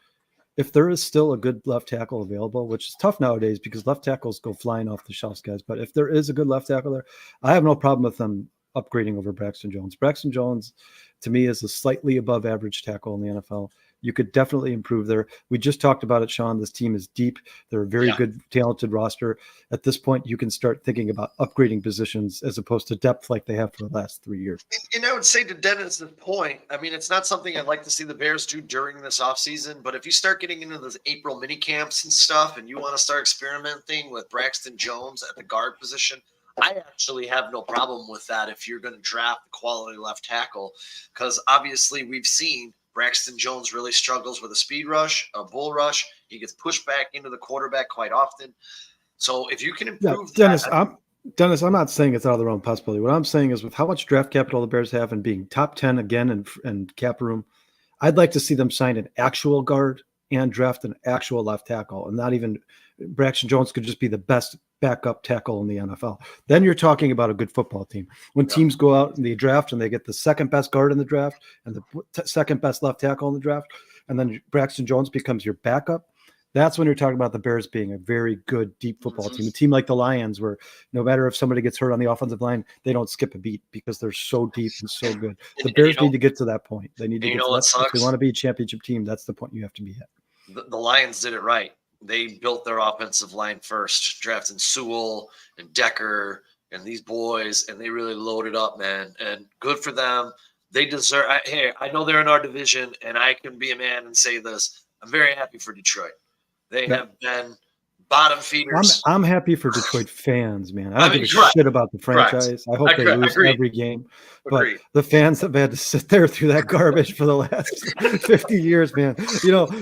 if there is still a good left tackle available, which is tough nowadays because left tackles go flying off the shelves, guys. But if there is a good left tackle there, I have no problem with them upgrading over Braxton Jones. Braxton Jones, to me, is a slightly above average tackle in the NFL. You could definitely improve there. We just talked about it, Sean. This team is deep. They're a very good, talented roster. At this point, you can start thinking about upgrading positions as opposed to depth like they have for the last 3 years. And I would say to Dennis's point, I mean, it's not something I'd like to see the Bears do during this offseason, but if you start getting into those April mini camps and stuff and you want to start experimenting with Braxton Jones at the guard position, I actually have no problem with that if you're going to draft a quality left tackle, because obviously we've seen Braxton Jones really struggles with a speed rush, a bull rush. He gets pushed back into the quarterback quite often. So if you can improve Dennis, I'm not saying it's out of the realm of possibility. What I'm saying is with how much draft capital the Bears have and being top 10 again and cap room, I'd like to see them sign an actual guard and draft an actual left tackle, and not even Braxton Jones could just be the best backup tackle in the NFL. Then you're talking about a good football team. When teams go out in the draft and they get the second best guard in the draft and the second best left tackle in the draft, and then Braxton Jones becomes your backup, that's when you're talking about the Bears being a very good, deep football team. A team like the Lions, where no matter if somebody gets hurt on the offensive line, they don't skip a beat because they're so deep and so good. The Bears need to get to that point. They need to get to that. If they want to be a championship team, that's the point you have to be at. The Lions did it right. they built their offensive line first, drafting Sewell and Decker and these boys, and they really loaded up, man. And good for them. They deserve. Hey, I know they're in our division, and I can be a man and say this. I'm very happy for Detroit. They have been bottom feeders. I'm happy for Detroit fans, man. I don't give a shit about the franchise. I hope they lose every game. But the fans have had to sit there through that garbage for the last 50 years, man.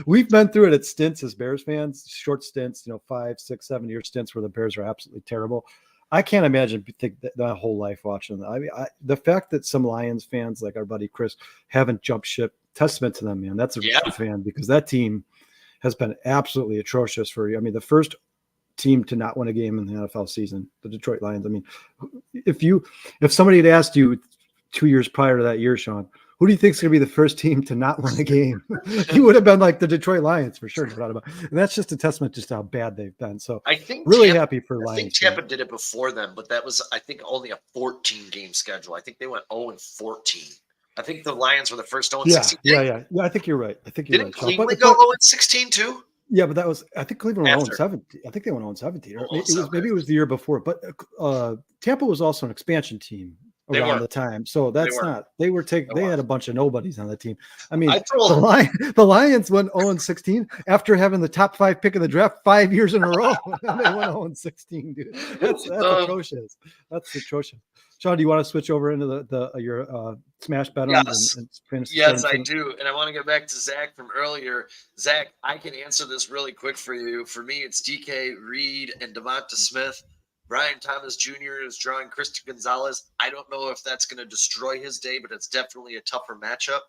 We've been through it at stints as Bears fans, short stints, 5, 6, 7-year stints where the Bears are absolutely terrible. I can't imagine that whole life watching them. I mean, the fact that some Lions fans, like our buddy Chris, haven't jumped ship, testament to them, man. That's a true fan, because that team has been absolutely atrocious for you. I mean, the first team to not win a game in the NFL season, the Detroit Lions. I mean, if somebody had asked you 2 years prior to that year, Sean, who do you think is going to be the first team to not win a game? You would have been like the Detroit Lions for sure. And that's just a testament just how bad they've been. So I think really happy for Lions. I think Tampa did it before them, but that was, I think, only a 14-game schedule. I think they went 0-14. I think the Lions were the first 0-16. Yeah. I think you're right. Didn't Cleveland go 0-16 too? Yeah, but that was, I think Cleveland went 0-17. I think they went 0-17. Maybe it was the year before. But Tampa was also an expansion team around the time. So that's they had a bunch of nobodies on the team. I mean, the Lions went 0-16 after having the top 5 pick of the draft 5 years in a row. They went 0-16, dude. That's atrocious. That's atrocious. Sean, do you want to switch over into your smash bet? Yes, yes, I do. And I want to get back to Zach from earlier. Zach, I can answer this really quick for you. For me, it's DK, Reed, and Devonta Smith. Brian Thomas Jr. is drawing Christian Gonzalez. I don't know if that's going to destroy his day, but it's definitely a tougher matchup.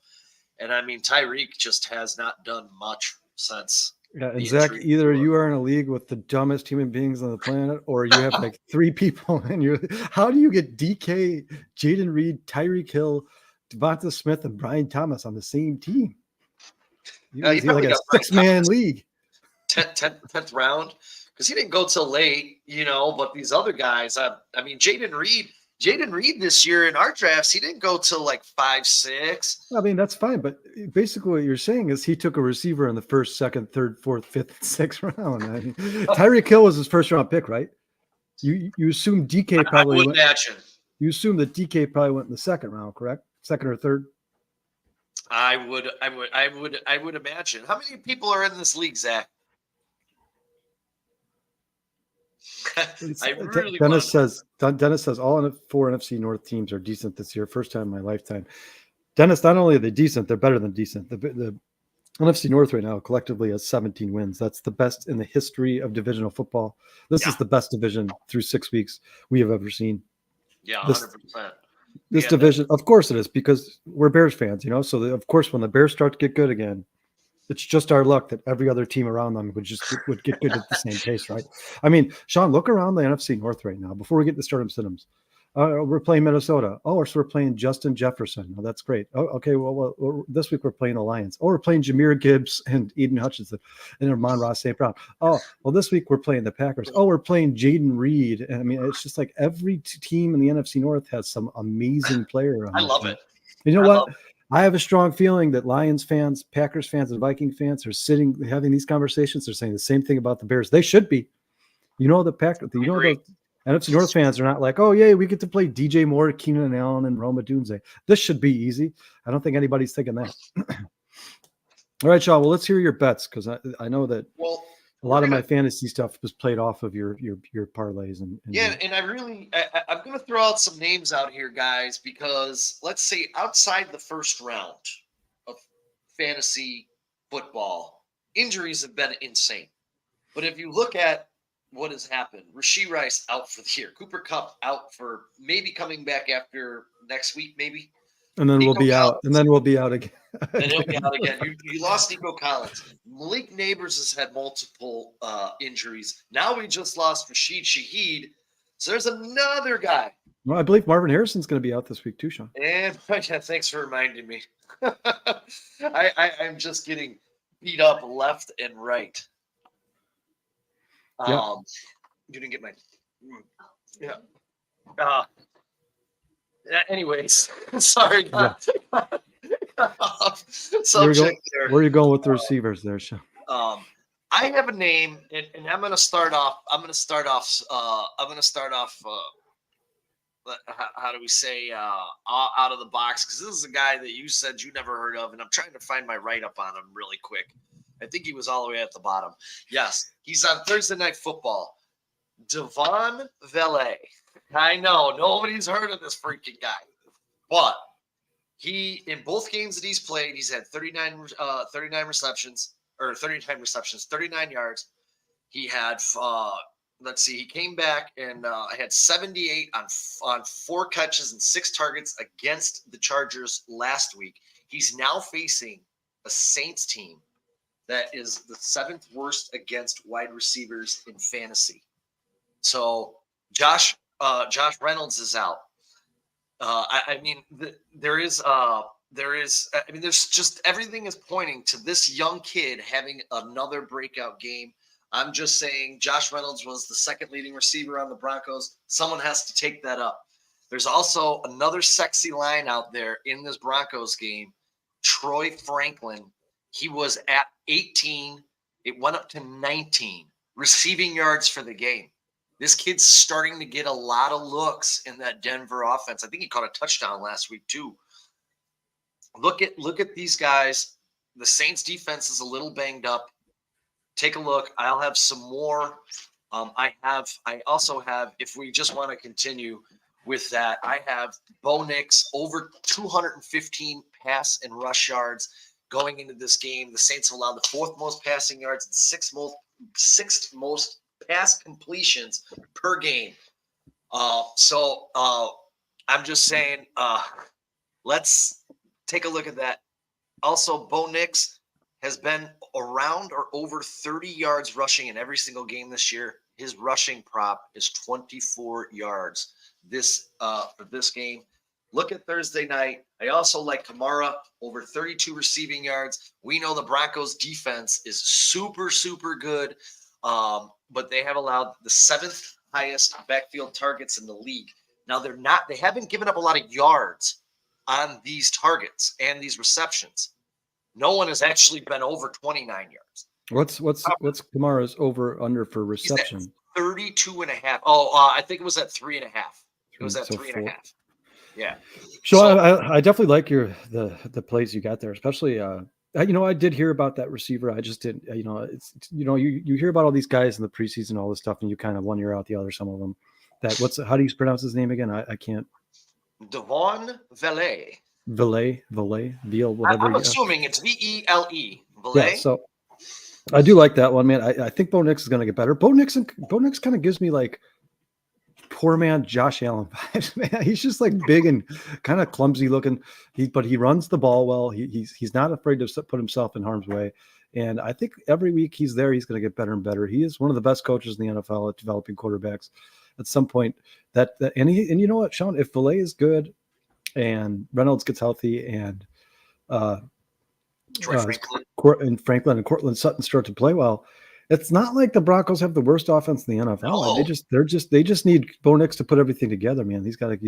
And I mean, Tyreek just has not done much since. Yeah, and Zach, either you are in a league with the dumbest human beings on the planet, or you have like 3 people in your. How do you get DK, Jaden Reed, Tyreek Hill, Devonta Smith, and Brian Thomas on the same team? He's like a 6-man league. 10th round. Because he didn't go till late, but these other guys, I mean, Jaden Reed this year in our drafts, he didn't go till like 5, 6. I mean, that's fine. But basically what you're saying is he took a receiver in the 1st, 2nd, 3rd, 4th, 5th, 6th round. I mean, Tyreek Hill was his 1st round pick, right? You assume DK probably went. Imagine. You assume that DK probably went in the 2nd round, correct? 2nd or 3rd? I would imagine. How many people are in this league, Zach? Dennis says all 4 NFC North teams are decent this year. First time in my lifetime. Dennis, not only are they decent, they're better than decent. The NFC North right now collectively has 17 wins. That's the best in the history of divisional football. This is the best division through 6 weeks we have ever seen. Yeah, 100%. This division, of course it is, because we're Bears fans, So of course, when the Bears start to get good again, it's just our luck that every other team around them would get good at the same pace, right? I mean, Sean, look around the NFC North right now before we get to stardom cinemas. We're playing Minnesota. Oh, so we're playing Justin Jefferson. Oh, that's great. Oh, okay. Well, this week we're playing the Lions. Oh, we're playing Jahmyr Gibbs and Eden Hutchinson and Amon-Ra St. Brown. Oh, well, this week we're playing the Packers. Oh, we're playing Jaden Reed. And I mean, it's just like every team in the NFC North has some amazing player. I love it. You know what? I have a strong feeling that Lions fans, Packers fans, and Viking fans are having these conversations. They're saying the same thing about the Bears. They should be. The NFC North fans are not like, oh, yeah, we get to play DJ Moore, Keenan Allen, and Roma Dunze. This should be easy. I don't think anybody's thinking that. All right, Sean. Well, let's hear your bets, because I know that a lot of my fantasy stuff was played off of your parlays. And I'm going to throw out some names out here, guys, because let's say outside the 1st round of fantasy football, injuries have been insane. But if you look at what has happened, Rashee Rice out for the year, Cooper Kupp out for maybe coming back after next week, maybe. And then we'll be out. And then we'll be out again. And he'll be out again. You lost Nico Collins. Malik Neighbors has had multiple injuries. Now we just lost Rashid Shaheed. So there's another guy. Well, I believe Marvin Harrison's going to be out this week too, Sean. And thanks for reminding me. I'm just getting beat up left and right. You didn't get my. Yeah. Anyways, sorry. Where are you going with the receivers there, Sean? I have a name, and I'm going to start off. How do we say out of the box? Because this is a guy that you said you never heard of, and I'm trying to find my write up on him really quick. I think he was all the way at the bottom. Yes, he's on Thursday Night Football. Devon Valet. I know nobody's heard of this freaking guy, but he in both games that he's played, he's had 39 receptions, 39 yards. He had let's see, he came back and had 78 on 4 catches and 6 targets against the Chargers last week. He's now facing a Saints team that is the 7th worst against wide receivers in fantasy. So Josh Reynolds is out. There's just everything is pointing to this young kid having another breakout game. I'm just saying Josh Reynolds was the 2nd leading receiver on the Broncos. Someone has to take that up. There's also another sexy line out there in this Broncos game. Troy Franklin. He was at 18. It went up to 19 receiving yards for the game. This kid's starting to get a lot of looks in that Denver offense. I think he caught a touchdown last week too. Look at these guys. The Saints defense is a little banged up. Take a look. I'll have some more. I also have, if we just want to continue with that, I have Bo Nix over 215 pass and rush yards going into this game. The Saints have allowed the 4th most passing yards and 6th most pass completions per game. So I'm just saying, let's take a look at that. Also, Bo Nix has been around or over 30 yards rushing in every single game this year. His rushing prop is 24 yards for this game. Look at Thursday night. I also like Kamara over 32 receiving yards. We know the Broncos defense is super, super good, but they have allowed the 7th highest backfield targets in the league. Now they haven't given up a lot of yards on these targets and these receptions. No one has actually been over 29 yards. What's Kamara's over under for reception? 32.5. I think it was at 3.5. It was at 3.5. Yeah. So I definitely like the plays you got there, especially I did hear about that receiver. I just didn't, you hear about all these guys in the preseason, all this stuff, and you kind of one year out the other, some of them. How do you pronounce his name again? I can't. Devon Valet. Valet, whatever. I'm assuming it's Vele. Valet. Yeah, so I do like that one, man. I think Bo Nix is going to get better. Bo Nix kind of gives me like poor man Josh Allen vibes, man. He's just like big and kind of clumsy looking. But he runs the ball well. He's not afraid to put himself in harm's way. And I think every week he's there, he's going to get better and better. He is one of the best coaches in the NFL at developing quarterbacks. At some point, and you know what, Sean, if Valet is good and Reynolds gets healthy and Franklin and Cortland Sutton start to play well, it's not like the Broncos have the worst offense in the NFL. No. They just need Bo Nix to put everything together, man. He's got to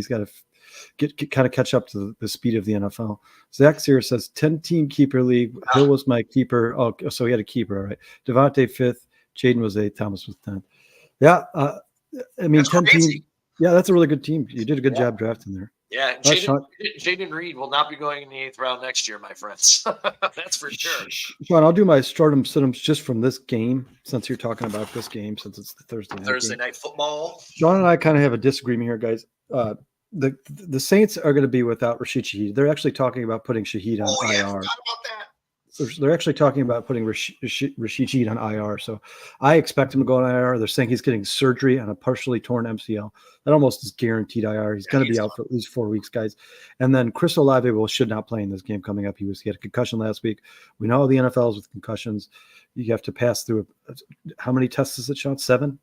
get kind of catch up to the speed of the NFL. Zach Sear says 10-team keeper league. Hill was my keeper. Oh, so he had a keeper, all right. Devontae 5th, Jaden was 8th, Thomas was 10th. Yeah, 10 team. Yeah, that's a really good team. You did a good job drafting there. Yeah, Jaden Reed will not be going in the 8th round next year, my friends. That's for sure. Sean, I'll do my stardom sit-ems just from this game, since you're talking about this game, since it's the Thursday night football. Sean and I kind of have a disagreement here, guys. The Saints are going to be without Rashid Shaheed. They're actually talking about putting Shaheed on IR. I forgot about that. So they're actually talking about putting Rashid Shaheed on IR. So I expect him to go on IR. They're saying he's getting surgery on a partially torn MCL. That almost is guaranteed IR. He's going to be out for at least 4 weeks, guys. And then Chris Olave should not play in this game coming up. He had a concussion last week. We know the NFL is with concussions. You have to pass through how many tests is it, Sean? 7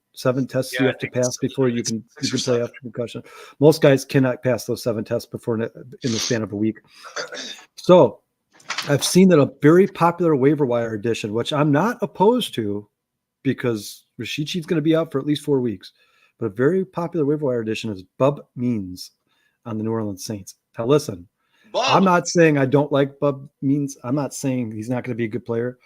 tests you have to pass before you can play after concussion. Most guys cannot pass those 7 tests before in the span of a week. So I've seen that a very popular waiver wire addition, which I'm not opposed to because Rashid Shaheed's going to be out for at least 4 weeks. But a very popular waiver wire addition is Bub Means on the New Orleans Saints. Now, listen, I'm not saying I don't like Bub Means. I'm not saying he's not going to be a good player.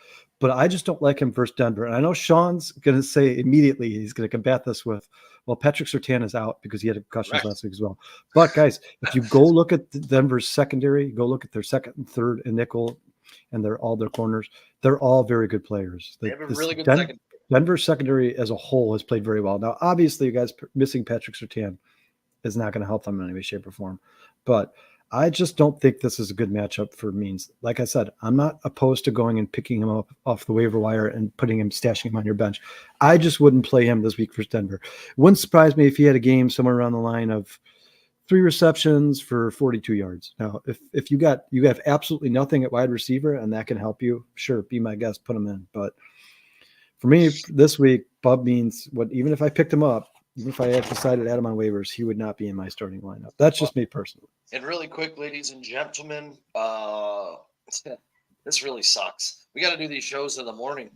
but I just don't like him versus Denver. And I know Sean's going to say immediately he's going to combat this with, well, Patrick Surtain is out because he had concussions last week as well. But guys, if you go look at Denver's secondary, go look at their second and third and nickel, and all their corners, they're all very good players. They have a really good secondary. Denver's secondary as a whole has played very well. Now, obviously, you guys missing Patrick Surtain is not going to help them in any way, shape, or form. But I just don't think this is a good matchup for Means. Like I said, I'm not opposed to going and picking him up off the waiver wire and stashing him on your bench. I just wouldn't play him this week for Denver. It wouldn't surprise me if he had a game somewhere around the line of 3 receptions for 42 yards. Now, if you have absolutely nothing at wide receiver and that can help you, sure, be my guest, put him in. But for me this week, Bub Means, even if I picked him up, even if I had decided to add him on waivers, he would not be in my starting lineup. That's just me personally. And really quick, ladies and gentlemen, this really sucks. We got to do these shows in the morning.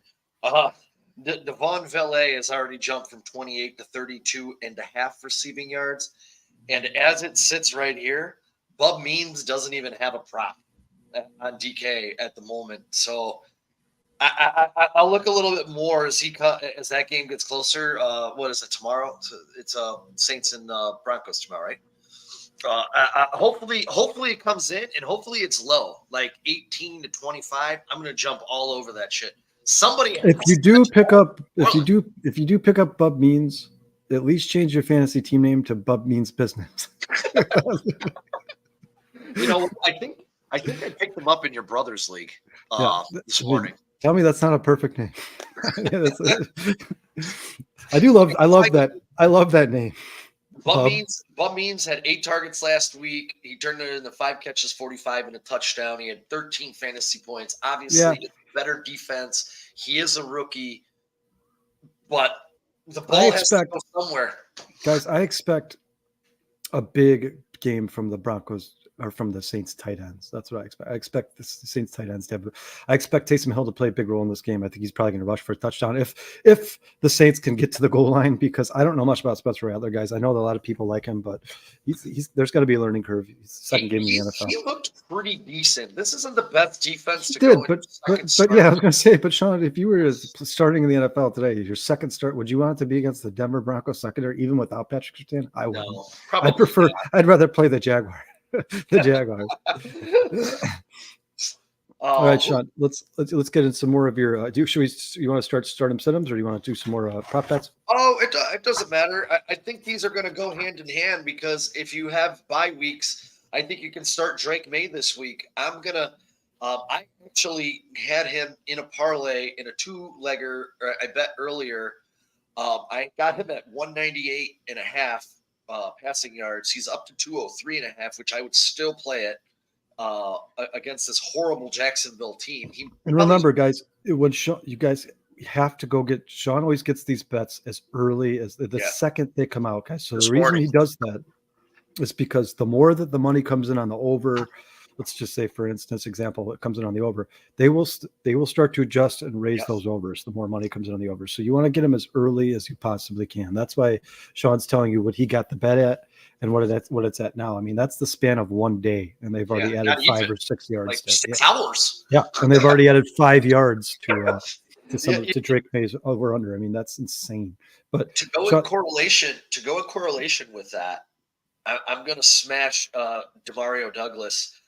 Devon Valet has already jumped from 28 to 32.5 receiving yards. And as it sits right here, Bub Means doesn't even have a prop on DK at the moment. So I'll look a little bit more as that game gets closer. What is it tomorrow? It's Saints and Broncos tomorrow, right? Hopefully it comes in, and hopefully it's low, like 18 to 25. I'm gonna jump all over that shit. If you do pick up Bub Means, at least change your fantasy team name to Bub Means Business. I think I picked them up in your brother's league this morning. Tell me that's not a perfect name. I love that name. Bub Means had 8 targets last week. He turned it into 5 catches, 45, and a touchdown. He had 13 fantasy points. Obviously, better defense. He is a rookie, but the ball has to go somewhere. Guys, I expect a big game from the Broncos or from the Saints tight ends. That's what I expect. I expect the Saints tight ends to have. I expect Taysom Hill to play a big role in this game. I think he's probably going to rush for a touchdown if the Saints can get to the goal line, because I don't know much about Spencer Rattler, guys. I know that a lot of people like him, but there's got to be a learning curve. He's second game in the NFL. He looked pretty decent. This isn't the best defense to go. But yeah, I was going to say, but Sean, if you were starting in the NFL today, your second start, would you want it to be against the Denver Broncos secondary, even without Patrick Surtain? I wouldn't. No, probably I'd rather play the Jaguar. The Jaguars. All right, Sean. Let's get in some more of your. You want to start stardom sit-ems, or do you want to do some more prop bets? Oh, it doesn't matter. I think these are going to go hand in hand, because if you have bye weeks, I think you can start Drake May this week. I'm gonna. I actually had him in a parlay in a 2-legger. I bet earlier. I got him at 198.5. Passing yards. He's up to 203.5, which I would still play it against this horrible Jacksonville team. And remember, guys, when you guys have to go get Sean always gets these bets as early as the second they come out, guys. So the reason he does that is because the more that the money comes in on the over, let's just say, for instance, example, it comes in on the over, they will start to adjust and raise those overs. The more money comes in on the over. So you want to get them as early as you possibly can. That's why Sean's telling you what he got the bet at and what it's at now. I mean, that's the span of one day, and they've already added 5 or 6 yards. Like 6 hours. Yeah, and they've already added 5 yards to Drake May's over under. I mean, that's insane. But to go in correlation with that, I'm going to smash Demario Douglas.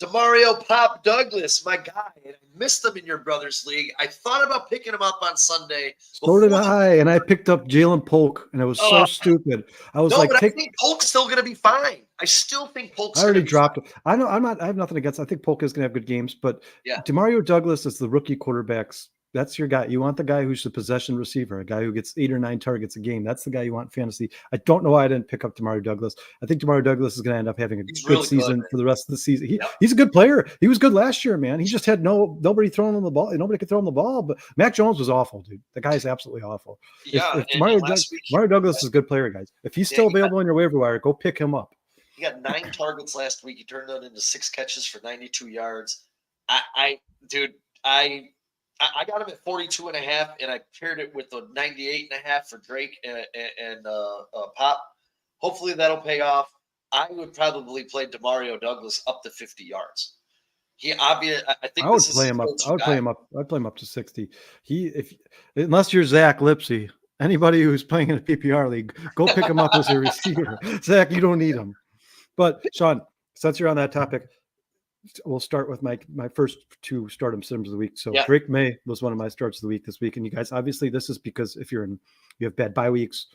Demario Pop Douglas, my guy. And I missed him in your brother's league. I thought about picking him up on Sunday. So did I, and I picked up Jalen Polk, and it was so stupid. I think Polk's still going to be fine. I still think Polk's. I already dropped him. I know I have nothing against. I think Polk is going to have good games, but Demario Douglas is the rookie quarterbacks. That's your guy. You want the guy who's the possession receiver, a guy who gets 8 or 9 targets a game. That's the guy you want in fantasy. I don't know why I didn't pick up Demario Douglas. I think Demario Douglas is going to end up having a good season for the rest of the season. He's a good player. He was good last year, man. He just had nobody throwing him the ball. Nobody could throw him the ball. But Mac Jones was awful, dude. The guy's absolutely awful. If Demario Douglas is a good player, guys. If he's still available in your waiver wire, go pick him up. He got 9 targets last week. He turned that into 6 catches for 92 yards. I got him at 42.5, and I paired it with the 98.5 for Drake and Pop. Hopefully that'll pay off. I would probably play Demario Douglas up to 50 yards. I think I would this is play his him up. go-to I would play guy. him up. I'd play him up to 60. Unless you're Zach Lipsy, anybody who's playing in a PPR league, go pick him up as a receiver. Zach, you don't need him. But Sean, since you're on that topic, we'll start with my first two stardom sims of the week. So Yeah. Drake May was one of my starts of the week this week. And you guys, obviously this is because if you have bad bye weeks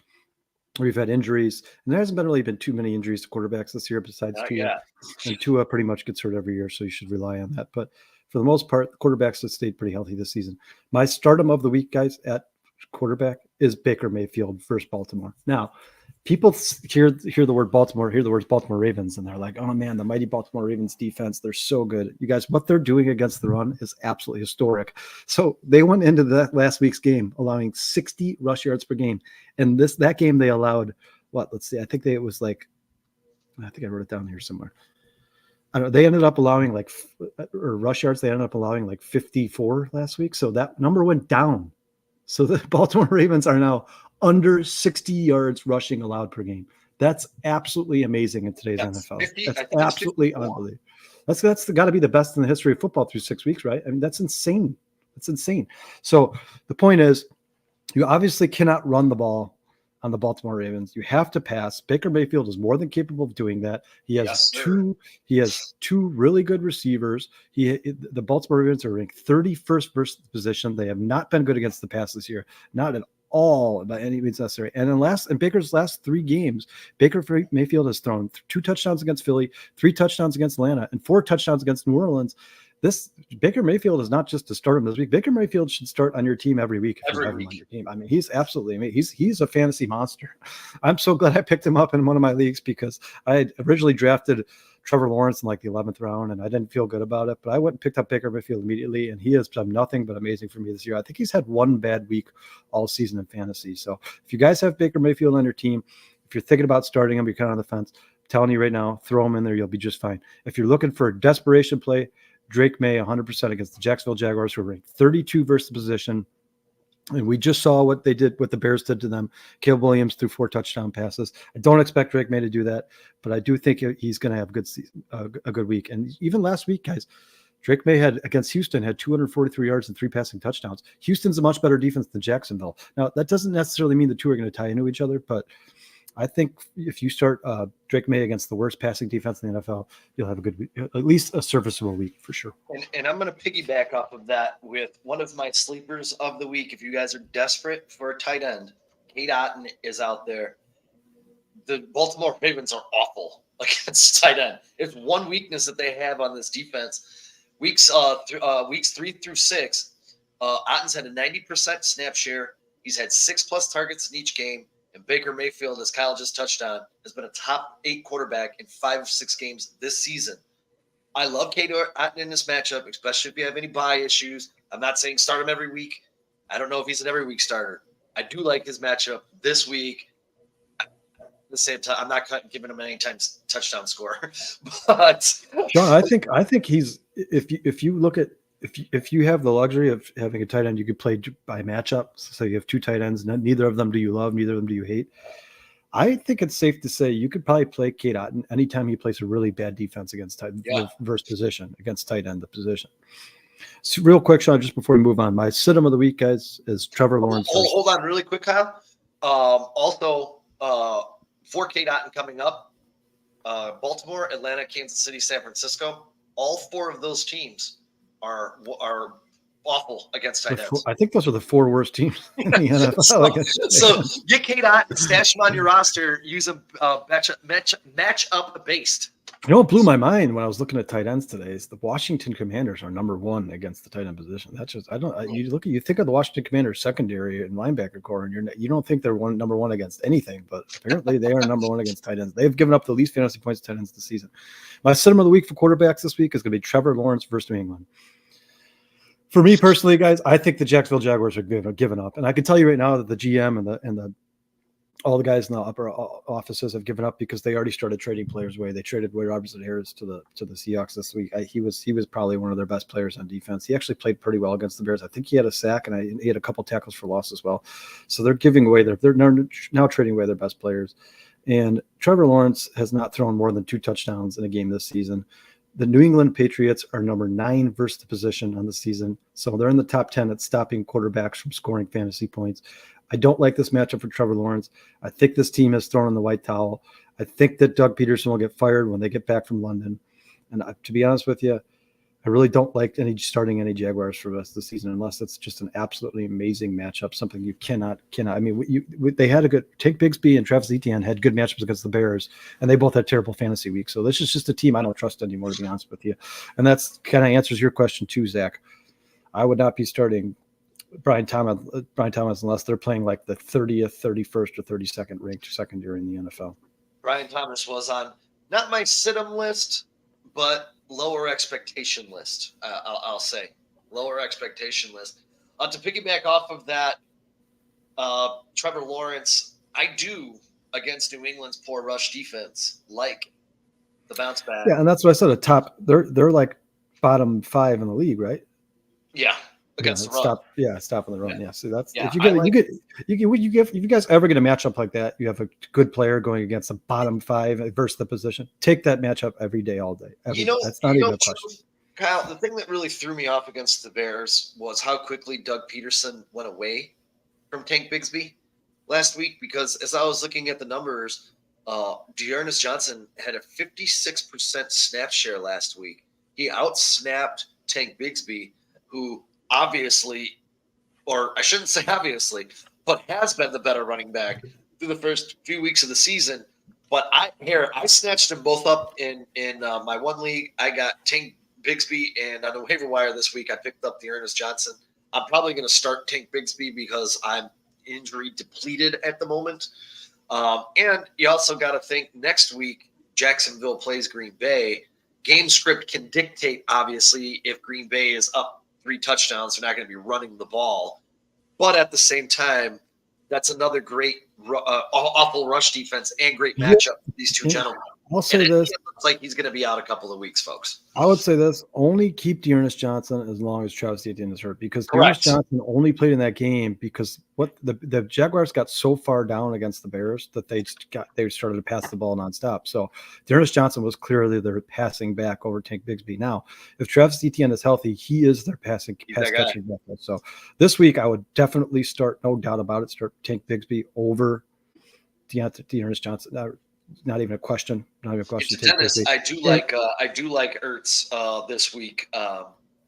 or you've had injuries, and there hasn't really been too many injuries to quarterbacks this year besides Tua. And Tua pretty much gets hurt every year, so you should rely on that. But for the most part, the quarterbacks have stayed pretty healthy this season. My stardom of the week, guys, at quarterback is Baker Mayfield versus Baltimore. Now, people hear the word Baltimore, hear the words Baltimore Ravens, and they're like, oh man, the mighty Baltimore Ravens defense, they're so good. You guys, what they're doing against the run is absolutely historic. So they went into that last week's game allowing 60 rush yards per game. And that game they allowed, let's see, I think I wrote it down here somewhere. I don't know, they ended up allowing rush yards, they ended up allowing 54 last week. So that number went down. So the Baltimore Ravens are now under 60 yards rushing allowed per game. That's absolutely amazing in today's NFL. 50, that's absolutely unbelievable. That's got to be the best in the history of football through 6 weeks, right? I mean, that's insane. That's insane. So the point is, you obviously cannot run the ball on the Baltimore Ravens. You have to pass. Baker Mayfield is more than capable of doing that. He has two really good receivers. The Baltimore Ravens are ranked 31st versus position. They have not been good against the pass this year, not at all by any means necessary. And in Baker's last 3 games, Baker Mayfield has thrown 2 touchdowns against Philly, 3 touchdowns against Atlanta, and 4 touchdowns against New Orleans. This Baker Mayfield is not just to start him this week. Baker Mayfield should start on your team every week if you have him on your team. I mean, he's absolutely amazing. He's a fantasy monster. I'm so glad I picked him up in one of my leagues because I had originally drafted Trevor Lawrence in the 11th round, and I didn't feel good about it. But I went and picked up Baker Mayfield immediately, and he has done nothing but amazing for me this year. I think he's had one bad week all season in fantasy. So if you guys have Baker Mayfield on your team, if you're thinking about starting him, you're kind of on the fence, I'm telling you right now, throw him in there. You'll be just fine. If you're looking for a desperation play, Drake May 100% against the Jacksonville Jaguars, who are ranked 32 versus the position. And we just saw what the Bears did to them. Caleb Williams threw 4 touchdown passes. I don't expect Drake May to do that, but I do think he's going to have a good week. And even last week, guys, Drake May against Houston had 243 yards and 3 passing touchdowns. Houston's a much better defense than Jacksonville. Now, that doesn't necessarily mean the two are going to tie into each other, but I think if you start Drake May against the worst passing defense in the NFL, you'll have a good week, at least a serviceable week for sure. And I'm going to piggyback off of that with one of my sleepers of the week. If you guys are desperate for a tight end, Kate Otten is out there. The Baltimore Ravens are awful against tight end. It's one weakness that they have on this defense. Weeks 3 through 6, Otten's had a 90% snap share. He's had 6+ targets in each game. And Baker Mayfield, as Kyle just touched on, has been a top 8 quarterback in 5 of 6 games this season. I love Kate Otten in this matchup, especially if you have any bye issues. I'm not saying start him every week. I don't know if he's an every week starter. I do like his matchup this week. At the same time, I'm not giving him any times touchdown score. But John, I think he's if you look at if you have the luxury of having a tight end, you could play by matchup. So you have 2 tight ends, neither of them do you love, neither of them do you hate. I think it's safe to say you could probably play Kate Otten anytime he plays a really bad defense against tight versus position against tight end the position. So real quick, Sean, just before we move on, my sit-em of the week, guys, is Trevor Lawrence. Hold on really quick, Kyle. Also, for Kate Otten coming up, Baltimore, Atlanta, Kansas City, San Francisco, all 4 of those teams are awful against tight ends. I think those are the 4 worst teams in the NFL. So get Kate Otten, stash him on your roster, use him match up based. You know what blew my mind when I was looking at tight ends today is the Washington Commanders are number 1 against the tight end position. That's just you think of the Washington Commanders secondary and linebacker core, and you don't think they're number 1 against anything, but apparently they are number 1 against tight ends. They've given up the least fantasy points to tight ends this season. My sit-em of the week for quarterbacks this week is going to be Trevor Lawrence versus New England. For me personally, guys, I think the Jacksonville Jaguars are giving up, and I can tell you right now that the GM and all the guys in the upper offices have given up because they already started trading players away. They traded Wade Robinson-Harris to the Seahawks this week. He was probably one of their best players on defense. He actually played pretty well against the Bears. I think he had a sack and he had a couple tackles for loss as well. So they're giving away they're now trading away their best players. And Trevor Lawrence has not thrown more than 2 touchdowns in a game this season. The New England Patriots are number 9 versus the position on the season. So they're in the top 10 at stopping quarterbacks from scoring fantasy points. I don't like this matchup for Trevor Lawrence. I think this team has thrown in the white towel. I think that Doug Peterson will get fired when they get back from London. And to be honest with you, I really don't like starting any Jaguars for the rest of the season unless it's just an absolutely amazing matchup, something you cannot. I mean, they had a good – Tank Bigsby and Travis Etienne had good matchups against the Bears, and they both had terrible fantasy weeks. So this is just a team I don't trust anymore, to be honest with you. And that's kind of answers your question too, Zach. I would not be starting Brian Thomas unless they're playing like the 30th, 31st, or 32nd ranked secondary in the NFL. Brian Thomas was on not my sit-em list, but lower expectation list. I'll say lower expectation list. To piggyback off of that, Trevor Lawrence, I do against New England's poor rush defense like the bounce back. Yeah, and that's what I said. They're like bottom 5 in the league, right? Yeah, against the run. Stopping the run. Yeah. So that's Yeah, if you guys ever get a matchup like that, you have a good player going against a bottom 5 versus the position. Take that matchup every day, all day. That's not even a question. Kyle, the thing that really threw me off against the Bears was how quickly Doug Peterson went away from Tank Bigsby last week, because as I was looking at the numbers, Dearness Johnson had a 56% snap share last week. He outsnapped Tank Bigsby, who obviously, or I shouldn't say obviously, but has been the better running back through the first few weeks of the season. But I snatched them both up in my one league. I got Tank Bigsby, and on the waiver wire this week, I picked up the Ernest Johnson. I'm probably going to start Tank Bigsby because I'm injury depleted at the moment. And you also got to think next week, Jacksonville plays Green Bay. Game script can dictate, obviously, if Green Bay is up 3 touchdowns, they're not going to be running the ball. But at the same time, that's another great, awful rush defense and great matchup for these two gentlemen. I'll say this. It looks like he's going to be out a couple of weeks, folks. I would say this. Only keep Dearness Johnson as long as Travis Etienne is hurt, because Dearness Johnson only played in that game because the Jaguars got so far down against the Bears that they started to pass the ball nonstop. So Dearness Johnson was clearly their passing back over Tank Bigsby. Now, if Travis Etienne is healthy, he is their pass catching back. So this week I would definitely start, no doubt about it, start Tank Bigsby over Dearness Johnson. Not even a question. Dennis, I do like Ertz this week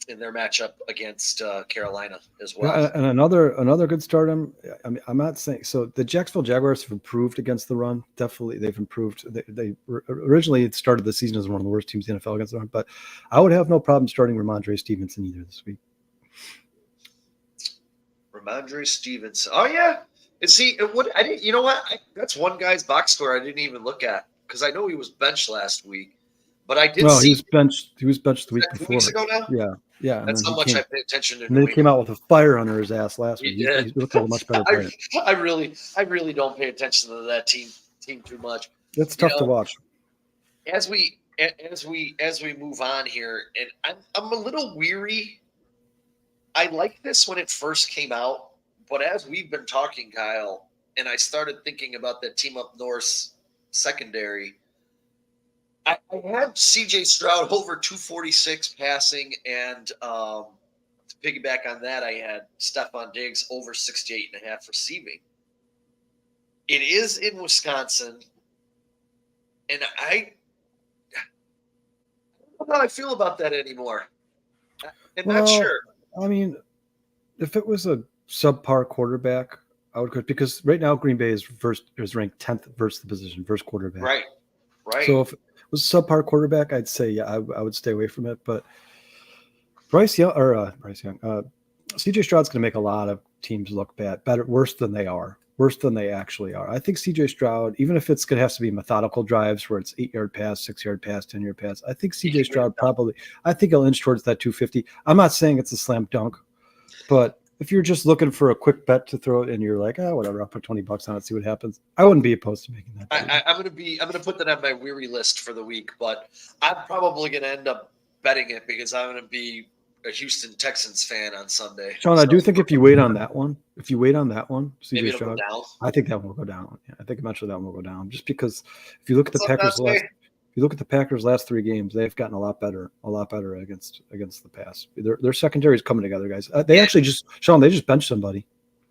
in their matchup against Carolina as well. And another good start. I mean, I'm not saying so. The Jacksonville Jaguars have improved against the run. Definitely, they've improved. They originally started the season as one of the worst teams in the NFL against the run, but I would have no problem starting Ramondre Stevenson either this week. Ramondre Stevenson. Oh yeah. And see, I didn't. You know what? That's one guy's box score I didn't even look at because I know he was benched last week, but I did. Well, he was benched. He was benched the week before. 2 weeks ago now. Yeah. That's how much I pay attention to. And then he came out with a fire under his ass last week. He looked like a much better player. I really don't pay attention to that team too much. It's tough to watch. As we move on here, and I'm a little weary. I liked this when it first came out. But as we've been talking, Kyle, and I started thinking about that team up north secondary, I had C.J. Stroud over 246 passing, and to piggyback on that, I had Stephon Diggs over 68.5 receiving. It is in Wisconsin, and I don't know how I feel about that anymore. I'm not sure. I mean, if it was a subpar quarterback, I would, because right now Green Bay is ranked 10th versus the position, first quarterback. Right. So if it was a subpar quarterback, I'd say I would stay away from it. But CJ Stroud's going to make a lot of teams look worse than they actually are. I think CJ Stroud, even if it's going to have to be methodical drives where it's 8-yard pass, 6-yard pass, 10-yard pass, I think CJ Stroud I think he'll inch towards that 250. I'm not saying it's a slam dunk, but if you're just looking for a quick bet to throw it and you're like, whatever, I'll put $20 on it, see what happens, I wouldn't be opposed to making that. I'm gonna put that on my weary list for the week, but I'm probably gonna end up betting it because I'm gonna be a Houston Texans fan on Sunday. Sean, I do think if you wait on that one, CJ Stroud, go down. I think that one will go down. Yeah, I think eventually that one will go down. Just because if you look at the Packers you look at the Packers' last 3 games, they've gotten a lot better against the pass. Their secondary is coming together, guys. They actually just benched somebody.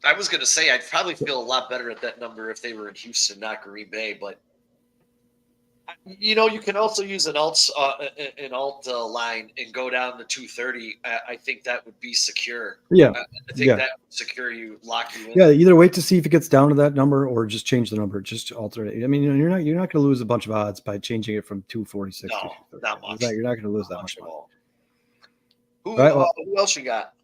I was going to say I'd probably feel a lot better at that number if they were in Houston, not Green Bay. But you can also use an alt line and go down to 230. I think that would be secure. Yeah, I think that would secure you, lock you in. Yeah, either wait to see if it gets down to that number or just change the number, just alternate. I mean, you're not going to lose a bunch of odds by changing it from 246. No, not much. You're not going to lose that much at all. Who else you got?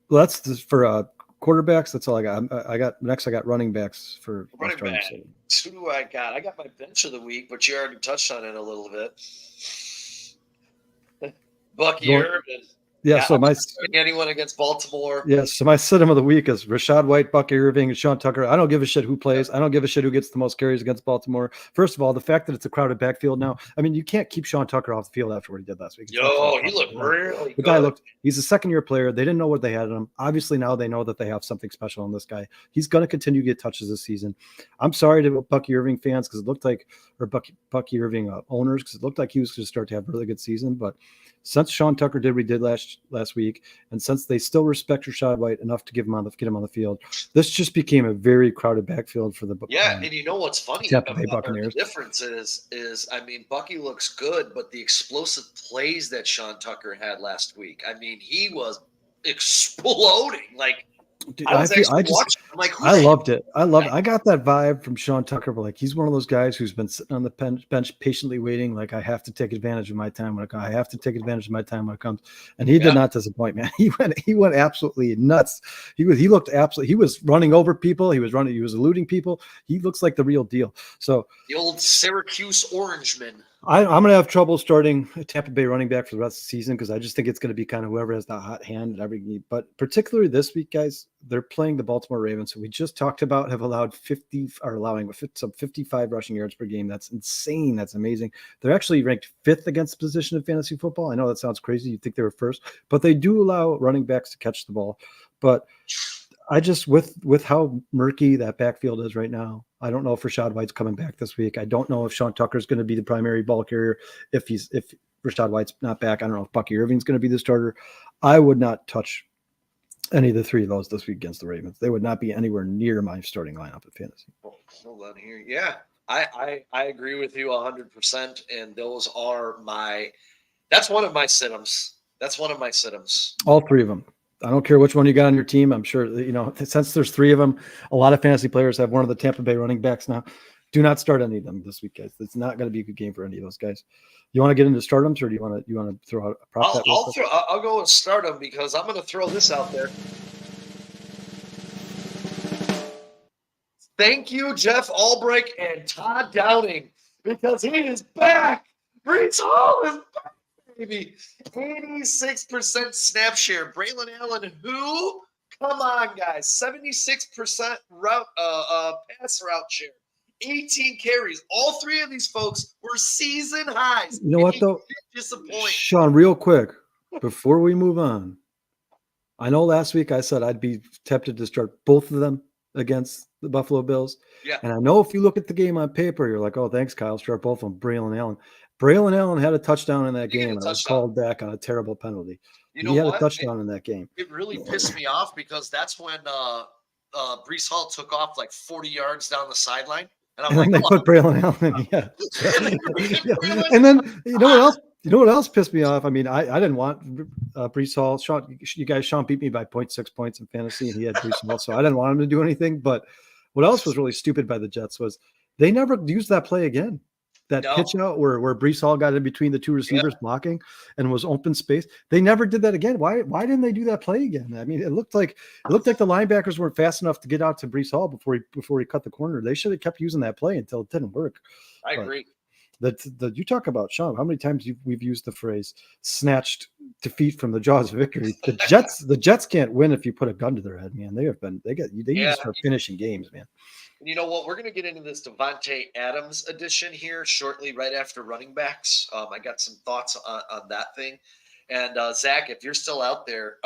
Well, that's for quarterbacks. That's all I got. I got running backs for running back. Who do I got? I got my bench of the week, but you already touched on it a little bit. Bucky Irvin. Yeah, so anyone against Baltimore. Yeah, so my sit-em of the week is Rachaad White, Bucky Irving, and Sean Tucker. I don't give a shit who plays. I don't give a shit who gets the most carries against Baltimore. First of all, the fact that it's a crowded backfield now. I mean, you can't keep Sean Tucker off the field after what he did last week. He looked really good. The guy he's a second-year player. They didn't know what they had in him. Obviously, now they know that they have something special in this guy. He's going to continue to get touches this season. I'm sorry to Bucky Irving fans because it looked like, or Bucky Irving owners, because it looked like he was going to start to have a really good season. But since Sean Tucker did what he did last week, and since they still respect Rachaad White enough to get him on the field, this just became a very crowded backfield for the and you know what's funny Tampa Bay Buccaneers. The difference is I mean, Bucky looks good, but the explosive plays that Sean Tucker had last week, I mean, he was exploding. Like, dude, I loved it. I got that vibe from Sean Tucker, but like he's one of those guys who's been sitting on the bench patiently waiting. Like, I have to take advantage of my time when it comes. I have to take advantage of my time when it comes. And he did not disappoint, man. He went absolutely nuts. He was running over people. He was eluding people. He looks like the real deal. So the old Syracuse Orangeman. I'm going to have trouble starting a Tampa Bay running back for the rest of the season because I just think it's going to be kind of whoever has the hot hand and everything. But particularly this week, guys, they're playing the Baltimore Ravens, who we just talked about have allowing some 55 rushing yards per game. That's insane. That's amazing. They're actually ranked 5th against the position of fantasy football. I know that sounds crazy. You'd think they were first, but they do allow running backs to catch the ball. But I just, with how murky that backfield is right now, I don't know if Rachaad White's coming back this week. I don't know if Sean Tucker's going to be the primary ball carrier. If Rachaad White's not back, I don't know if Bucky Irving's going to be the starter. I would not touch any of the 3 of those this week against the Ravens. They would not be anywhere near my starting lineup at fantasy. Hold on here. Yeah, I agree with you 100%. And those are that's one of my sit-ems. All 3 of them. I don't care which one you got on your team. I'm sure, since there's 3 of them, a lot of fantasy players have one of the Tampa Bay running backs now. Do not start any of them this week, guys. It's not going to be a good game for any of those guys. You want to get into stardoms, or do you want to throw out a prop? I'll go with stardom because I'm going to throw this out there. Thank you, Jeff Albrecht and Todd Downing, because he is back. Brees Hall is back. Baby, 86% snap share. Braylon Allen, who? Come on, guys. 76% pass route share. 18 carries. All 3 of these folks were season highs. You know what, though? Disappoint. Sean, real quick, before we move on, I know last week I said I'd be tempted to start both of them against the Buffalo Bills. Yeah. And I know if you look at the game on paper, you're like, oh, thanks, Kyle. Start both of them. Braylon Allen. Braylon Allen had a touchdown in that game, and I was called back on a terrible penalty. He had a touchdown in that game. It really pissed me off because that's when Brees Hall took off like 40 yards down the sideline. And I'm like, they put Braylon Allen in, yeah. And then you know what else pissed me off? I mean, I didn't want Brees Hall. Sean beat me by 0.6 points in fantasy, and he had Brees Hall, so I didn't want him to do anything. But what else was really stupid by the Jets was they never used that play again. That pitch out where Brees Hall got in between the 2 receivers blocking and was open space. They never did that again. Why didn't they do that play again? I mean, it looked like the linebackers weren't fast enough to get out to Brees Hall before he cut the corner. They should have kept using that play until it didn't work. I agree. You talk about, Sean, how many times we've used the phrase snatched defeat from the jaws of victory. The Jets can't win if you put a gun to their head, man. They need to start finishing games, man. And you know what? We're going to get into this Devontae Adams edition here shortly, right after running backs. I got some thoughts on that thing. And Zach, if you're still out there,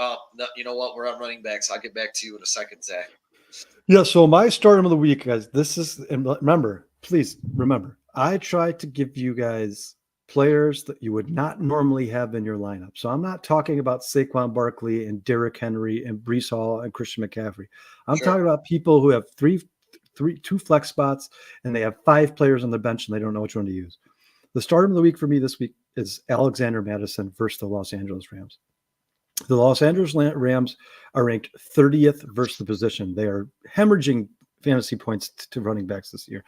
you know what? We're on running backs. I'll get back to you in a second, Zach. Yeah. So my stardom of the week, guys. Please remember. I try to give you guys players that you would not normally have in your lineup. So I'm not talking about Saquon Barkley and Derrick Henry and Breece Hall and Christian McCaffrey. I'm talking about people who have two flex spots and they have 5 players on the bench and they don't know which one to use. The start of the week for me this week is Alexander Mattison versus the Los Angeles Rams. The Los Angeles Rams are ranked 30th versus the position. They are hemorrhaging fantasy points to running backs this year.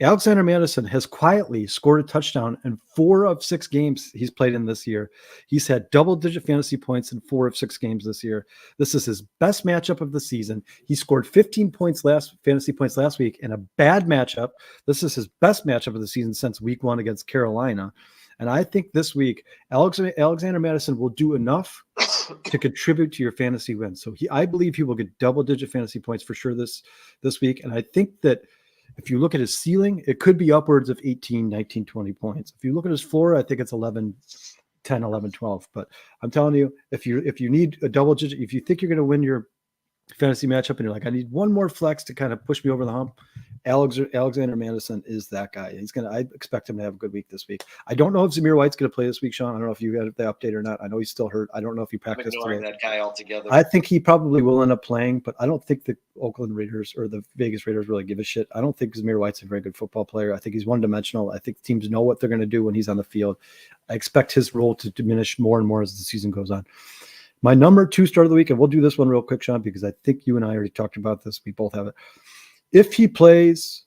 Alexander Mattison has quietly scored a touchdown in 4 of 6 games he's played in this year. He's had double-digit fantasy points in 4 of 6 games this year. This is his best matchup of the season. He scored 15 fantasy points last week in a bad matchup. This is his best matchup of the season since week 1 against Carolina. And I think this week, Alexander Mattison will do enough to contribute to your fantasy win. So I believe he will get double-digit fantasy points for sure this week. And I think that if you look at his ceiling, it could be upwards of 18, 19, 20 points. If you look at his floor, I think it's 11, 10, 11, 12. But I'm telling you, if you need a double digit, if you think you're going to win your fantasy matchup and you're like, I need one more flex to kind of push me over the hump, Alexander Mattison is that guy. I expect him to have a good week this week. I don't know if Zamir White's going to play this week, Sean. I don't know if you got the update or not. I know he's still hurt. I don't know if he practiced I'm ignoring today. that guy altogether. I think he probably will end up playing, but I don't think the Oakland Raiders or the Vegas Raiders really give a shit. I don't think Zamir White's a very good football player. I think he's one-dimensional. I think teams know what they're going to do when he's on the field. I expect his role to diminish more and more as the season goes on. My number 2 start of the week, and we'll do this one real quick, Sean, because I think you and I already talked about this. We both have it. If he plays,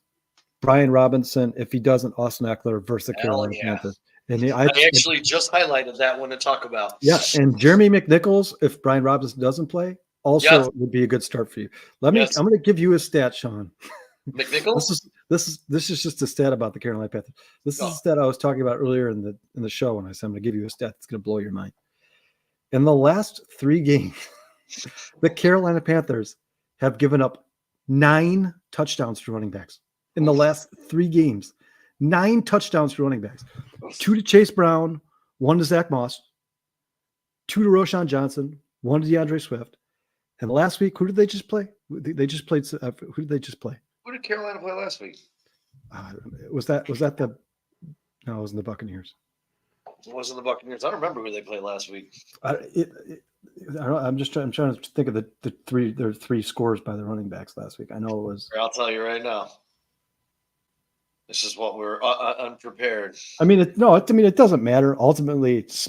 Brian Robinson. If he doesn't, Austin Eckler versus the Carolina Panthers. And I actually just highlighted that one to talk about. Yeah, and Jeremy McNichols, if Brian Robinson doesn't play, also would be a good start for you. I'm going to give you a stat, Sean. McNichols? This is just a stat about the Carolina Panthers. This is a stat I was talking about earlier in the show when I said I'm going to give you a stat that's going to blow your mind. In the last 3 games, the Carolina Panthers have given up 9 touchdowns to running backs. In the last 3 games, 9 touchdowns to running backs. 2 to Chase Brown, 1 to Zach Moss, 2 to Roshan Johnson, 1 to DeAndre Swift. And last week, who did they just play? They just played. Who did they just play? Who did Carolina play last week? Was that the? No, it wasn't the Buccaneers. It wasn't the Buccaneers. I don't remember who they played last week. I'm trying to think of the 3 scores by the running backs last week. I know it was. I'll tell you right now. This is what we're unprepared. I mean, it doesn't matter. Ultimately, it's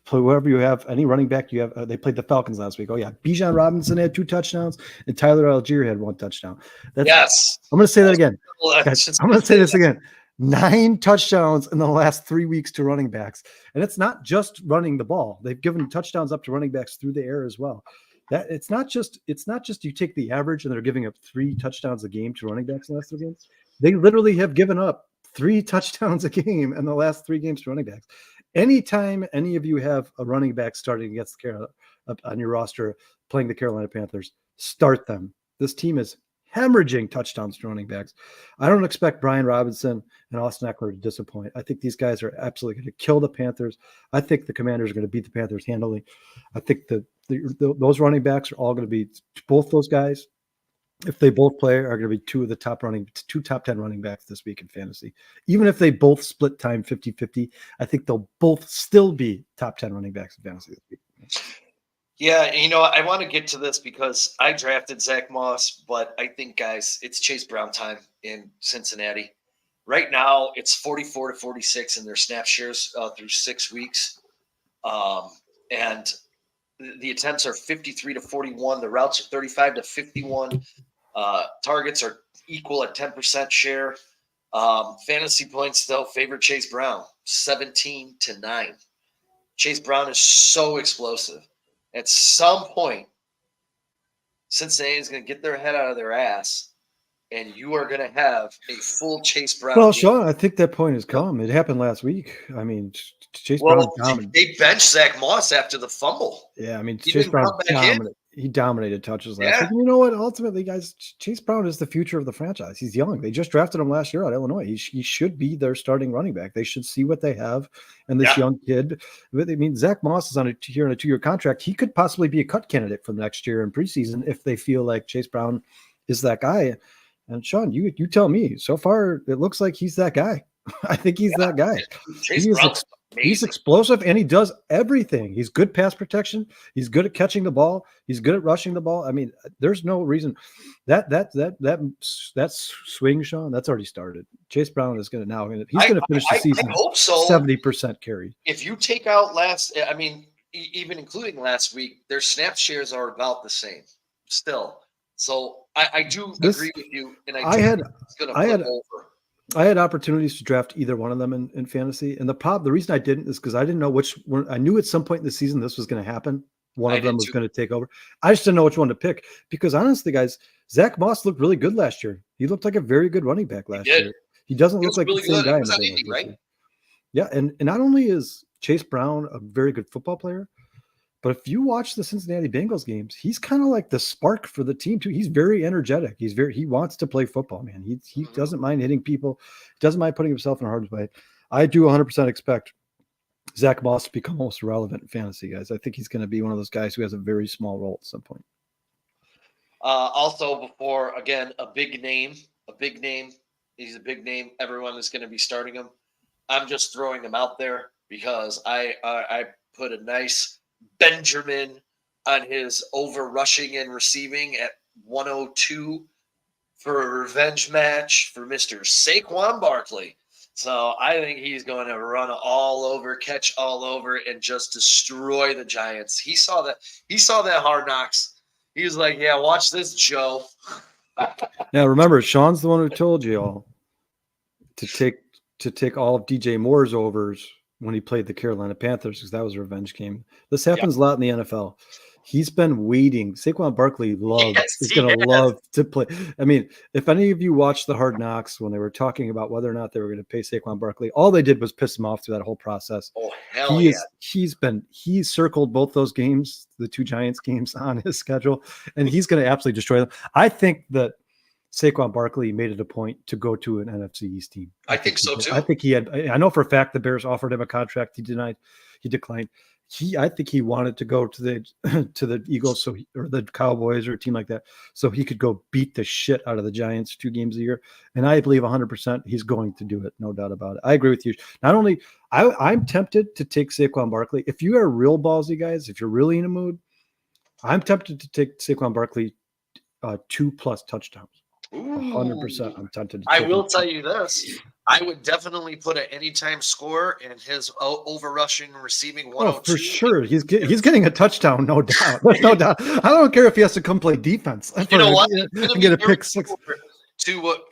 whoever you have, any running back you have. They played the Falcons last week. Oh yeah, Bijan Robinson had 2 touchdowns, and Tyler Algier had 1 touchdown. Yes, I'm going to say that again. Guys, I'm going to say this again. 9 touchdowns in the last 3 weeks to running backs, and it's not just running the ball. They've given touchdowns up to running backs through the air as well. That it's not just you take the average and they're giving up 3 touchdowns a game to running backs in the last 3 games. They literally have given up 3 touchdowns a game in the last 3 games to running backs. Anytime any of you have a running back starting against Carolina on your roster playing the Carolina Panthers, start them. This team is hemorrhaging touchdowns to running backs. I don't expect Brian Robinson and Austin Eckler to disappoint. I think these guys are absolutely going to kill the Panthers. I think the Commanders are going to beat the Panthers handily. I think those running backs are all going to be both those guys. If they both play, are going to be 2 of the top 10 running backs this week in fantasy. Even if they both split time 50-50, I think they'll both still be top 10 running backs in fantasy this week. Yeah, I want to get to this because I drafted Zach Moss, but I think, guys, it's Chase Brown time in Cincinnati. Right now, it's 44-46 in their snap shares through 6 weeks. And the attempts are 53-41. The routes are 35-51. Targets are equal at 10% share. Fantasy points, though, favor Chase Brown, 17-9. Chase Brown is so explosive. At some point, Cincinnati is going to get their head out of their ass, and you are going to have a full Chase Brown. Well, Sean, I think that point has come. It happened last week. I mean, Chase Brown dominated. They benched Zach Moss after the fumble. Yeah, I mean, Chase Brown dominated touches last week. And you know what? Ultimately, guys, Chase Brown is the future of the franchise. He's young. They just drafted him last year at Illinois. He should be their starting running back. They should see what they have in this young kid. I mean, Zach Moss is on a 2-year contract. He could possibly be a cut candidate for the next year in preseason if they feel like Chase Brown is that guy. And Sean, you tell me. So far, it looks like he's that guy. I think he's that guy. Chase Brown's He's amazing. explosive and he does everything. He's good pass protection. He's good at catching the ball. He's good at rushing the ball. I mean, there's no reason that swing, Sean, that's already started. Chase Brown is going to he's going to finish the season. I hope so. 70% carry. If you take out even including last week, their snap shares are about the same still. So I do agree with you. And I had opportunities to draft either one of them in fantasy. And the reason I didn't is because I didn't know which one. I knew at some point in the season this was going to happen. One of them was going to take over. I just didn't know which one to pick because honestly, guys, Zach Moss looked really good last year. He looked like a very good running back last year. He doesn't look like the same guy. Right? Yeah. And not only is Chase Brown a very good football player, but if you watch the Cincinnati Bengals games, he's kind of like the spark for the team too. He's very energetic. He wants to play football, man. He doesn't mind hitting people. Doesn't mind putting himself in harm's way. I do 100% expect Zach Moss to become almost irrelevant in fantasy, guys. I think he's going to be one of those guys who has a very small role at some point. Also, before, again, a big name. He's a big name. Everyone is going to be starting him. I'm just throwing him out there because I put a nice Benjamin on his over rushing and receiving at 102 for a revenge match for Mr. Saquon Barkley. So I think he's going to run all over, catch all over, and just destroy the Giants. He saw that Hard Knocks. He was like, yeah, watch this, Joe. Now remember, Sean's the one who told you all to take all of DJ Moore's overs when he played the Carolina Panthers because that was a revenge game. This happens a lot in the NFL. He's been waiting. Saquon Barkley is going to love to play. I mean, if any of you watched the Hard Knocks when they were talking about whether or not they were going to pay Saquon Barkley, all they did was piss him off through that whole process. Oh, hell yeah. He's circled both those games, the two Giants games on his schedule, and he's going to absolutely destroy them. I think that Saquon Barkley made it a point to go to an NFC East team. I think so too. I think I know for a fact the Bears offered him a contract. He declined. I think he wanted to go to the Eagles or the Cowboys or a team like that so he could go beat the shit out of the Giants 2 games a year. And I believe 100% he's going to do it. No doubt about it. I agree with you. Not only I'm tempted to take Saquon Barkley. If you are real ballsy guys, if you're really in a mood, I'm tempted to take Saquon Barkley 2+ touchdowns. 100%. I'm tempted. I will tell you this. I would definitely put an anytime score in his over rushing receiving 102. Oh, for sure. He's getting a touchdown, no doubt. There's no doubt. I don't care if he has to come play defense. You know what? Get a pick 6. To what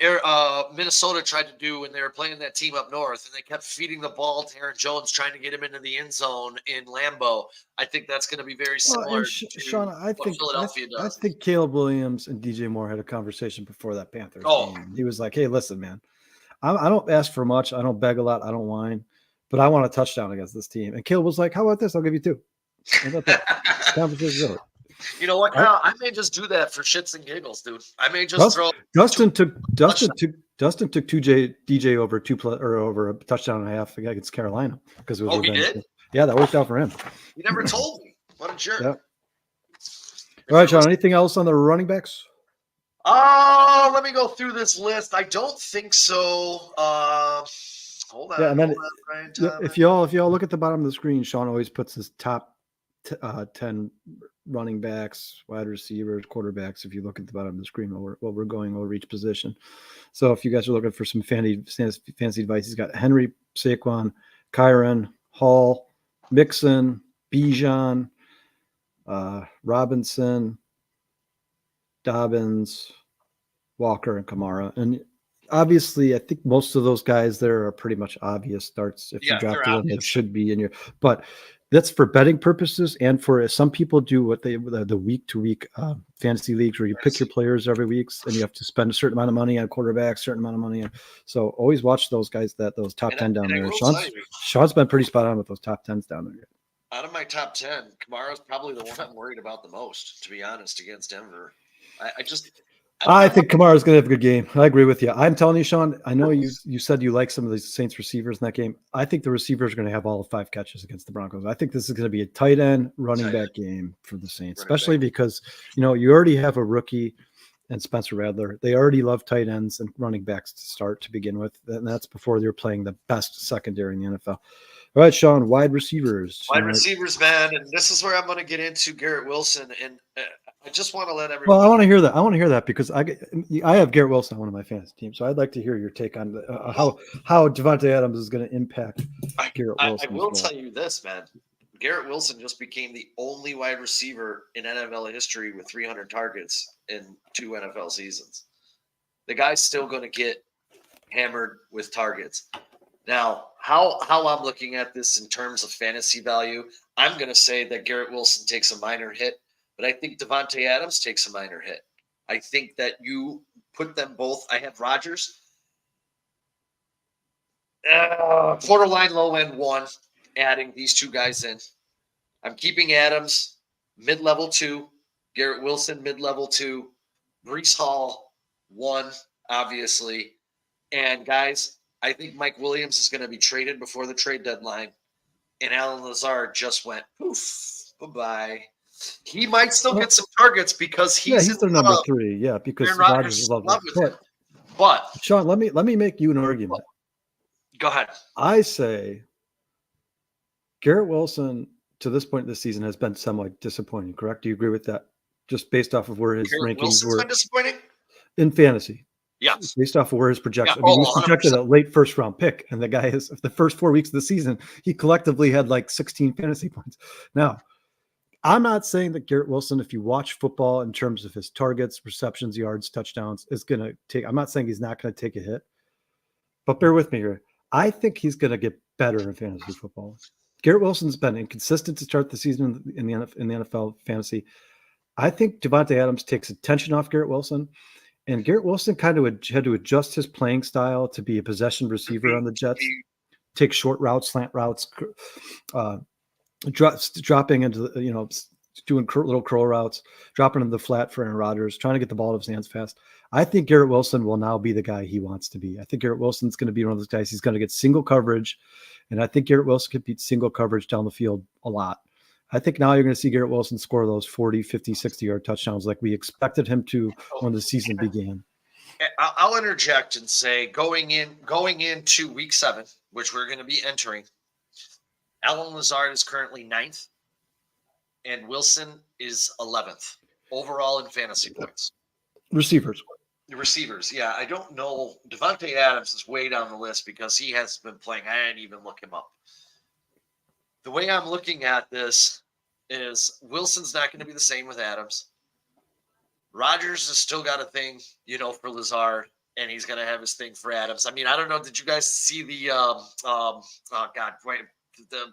Minnesota tried to do when they were playing that team up north, and they kept feeding the ball to Aaron Jones, trying to get him into the end zone in Lambeau. I think that's going to be very similar to Sean, what Philadelphia does. I think Caleb Williams and DJ Moore had a conversation before that Panthers game. He was like, hey, listen, man, I don't ask for much. I don't beg a lot. I don't whine, but I want a touchdown against this team. And Caleb was like, how about this? I'll give you 2. How about that? Conversation's over. You know what, Kyle? I may just do that for shits and giggles, dude. I may just throw. Dustin took DJ over 2+ or over a touchdown and a half against Carolina because it was. Oh, he did? Yeah, that worked out for him. You never told me. What a jerk. Yeah. All right, Sean. Anything else on the running backs? Let me go through this list. I don't think so. Hold on. Yeah, and then if y'all look at the bottom of the screen, Sean always puts his top 10 running backs, wide receivers, quarterbacks. If you look at the bottom of the screen, we're going over each position. So if you guys are looking for some fancy advice, he's got Henry, Saquon, Kyron, Hall, Mixon, Bijan, Robinson, Dobbins, Walker, and Kamara. And obviously, I think most of those guys there are pretty much obvious starts. If you drop them, it should be in your. But that's for betting purposes, and for some people do what the week-to-week fantasy leagues where you pick your players every week, and you have to spend a certain amount of money on quarterbacks, certain amount of money. So always watch those guys those top 10 down there. Sean's been pretty spot on with those top 10s down there. Out of my top 10, Kamara's probably the one I'm worried about the most, to be honest, against Denver. I think Kamara's going to have a good game. I agree with you. I'm telling you, Sean, I know you said you like some of these Saints receivers in that game. I think the receivers are going to have all 5 catches against the Broncos. I think this is going to be a tight end running back game for the Saints, especially because, you already have a rookie and Spencer Rattler. They already love tight ends and running backs to begin with, and that's before they were playing the best secondary in the NFL. All right, Sean, wide receivers. Wide receivers, man, and this is where I'm going to get into Garrett Wilson, and I just want to let everyone. Well, I want to hear that. I want to hear that because I have Garrett Wilson on one of my fantasy teams, so I'd like to hear your take on how Devontae Adams is going to impact Garrett Wilson. I will tell you this, man. Garrett Wilson just became the only wide receiver in NFL history with 300 targets in 2 NFL seasons. The guy's still going to get hammered with targets. Now, how I'm looking at this in terms of fantasy value, I'm going to say that Garrett Wilson takes a minor hit, but I think Devontae Adams takes a minor hit. I think that you put them both. I have Rodgers, borderline low end 1, adding these 2 guys in. I'm keeping Adams mid-level 2, Garrett Wilson mid-level 2, Breece Hall 1, obviously. And guys, I think Mike Williams is going to be traded before the trade deadline. And Alan Lazard just went poof, bye-bye. He might still get some targets because he's their number 3. Yeah, because Rodgers is love with him. But Sean, let me make you an argument. Go ahead. I say Garrett Wilson to this point in the season has been somewhat disappointing. Correct? Do you agree with that? Just based off of where his rankings were. Been disappointing in fantasy. Yes. Based off of where his projection. I mean, he's projected a late first round pick, and the guy is the first 4 weeks of the season, he collectively had like 16 fantasy points. Now, I'm not saying that Garrett Wilson, if you watch football in terms of his targets, receptions, yards, touchdowns, is going to take. I'm not saying he's not going to take a hit, but bear with me here. I think he's going to get better in fantasy football. Garrett Wilson's been inconsistent to start the season in the NFL fantasy. I think Devontae Adams takes attention off Garrett Wilson, and Garrett Wilson kind of had to adjust his playing style to be a possession receiver on the Jets, take short routes, slant routes, dropping into doing little curl routes, dropping into the flat for Aaron Rodgers, trying to get the ball out of his hands fast. I think Garrett Wilson will now be the guy he wants to be. I think Garrett Wilson's going to be one of those guys. He's going to get single coverage, and I think Garrett Wilson could beat single coverage down the field a lot. I think now you're going to see Garrett Wilson score those 40, 50, 60-yard touchdowns like we expected him to when the season began. I'll interject and say going into week 7, which we're going to be entering, Alan Lazard is currently 9th, and Wilson is 11th overall in fantasy points. Receivers, yeah. I don't know. Devontae Adams is way down the list because he has been playing. I didn't even look him up. The way I'm looking at this is Wilson's not going to be the same with Adams. Rodgers has still got a thing, for Lazard, and he's going to have his thing for Adams. I mean, I don't know. Did you guys see the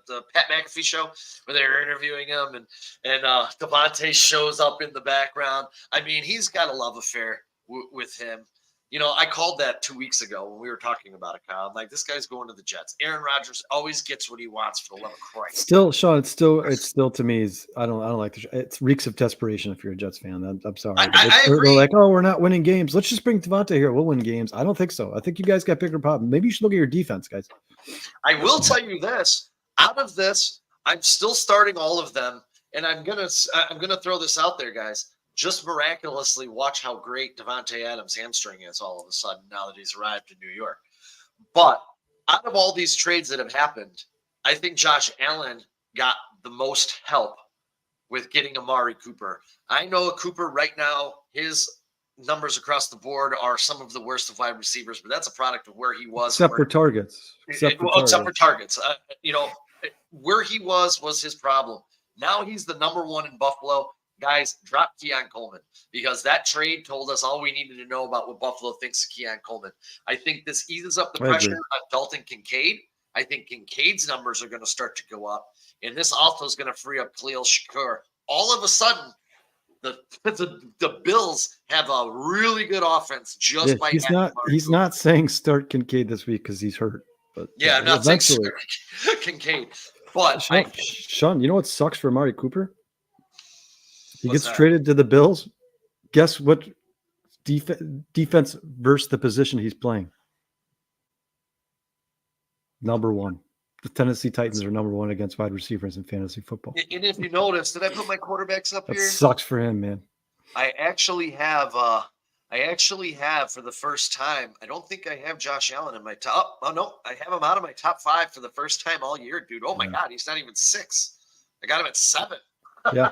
the Pat McAfee show where they were interviewing him and Devontae shows up in the background? I mean, he's got a love affair with him. I called that 2 weeks ago when we were talking about it, Kyle. I'm like, this guy's going to the Jets. Aaron Rodgers always gets what he wants, for the love of Christ. Still, Sean, it's still to me. I don't like it reeks of desperation if you're a Jets fan. I'm sorry. I agree. They're like, oh, we're not winning games. Let's just bring Devontae here. We'll win games. I don't think so. I think you guys got bigger problems. Maybe you should look at your defense, guys. I will tell you this. Out of this, I'm still starting all of them, and I'm gonna throw this out there, guys. Just miraculously watch how great Devontae Adams' hamstring is all of a sudden now that he's arrived in New York. But out of all these trades that have happened, I think Josh Allen got the most help with getting Amari Cooper. I know Cooper right now, his numbers across the board are some of the worst of wide receivers, but that's a product of where he was. Except for targets. Except for targets. Where he was his problem. Now he's the number 1 in Buffalo. Guys, drop Keon Coleman, because that trade told us all we needed to know about what Buffalo thinks of Keon Coleman. I think this eases up the pressure on Dalton Kincaid. I think Kincaid's numbers are going to start to go up, and this also is going to free up Khalil Shakur. All of a sudden, the Bills have a really good offense just by he's not saying start Kincaid this week because he's hurt. But I'm not saying start Kincaid. But Sean, you know what sucks for Amari Cooper? He gets traded to the Bills. Guess what? Defense versus the position he's playing. Number 1. The Tennessee Titans are number 1 against wide receivers in fantasy football. And if you notice, did I put my quarterbacks up here? Sucks for him, man. I actually have I actually have for the first time. I don't think I have Josh Allen in my top. Oh no, I have him out of my top 5 for the first time all year, dude. Oh my Yeah. God, he's not even 6. I got him at 7. Yeah.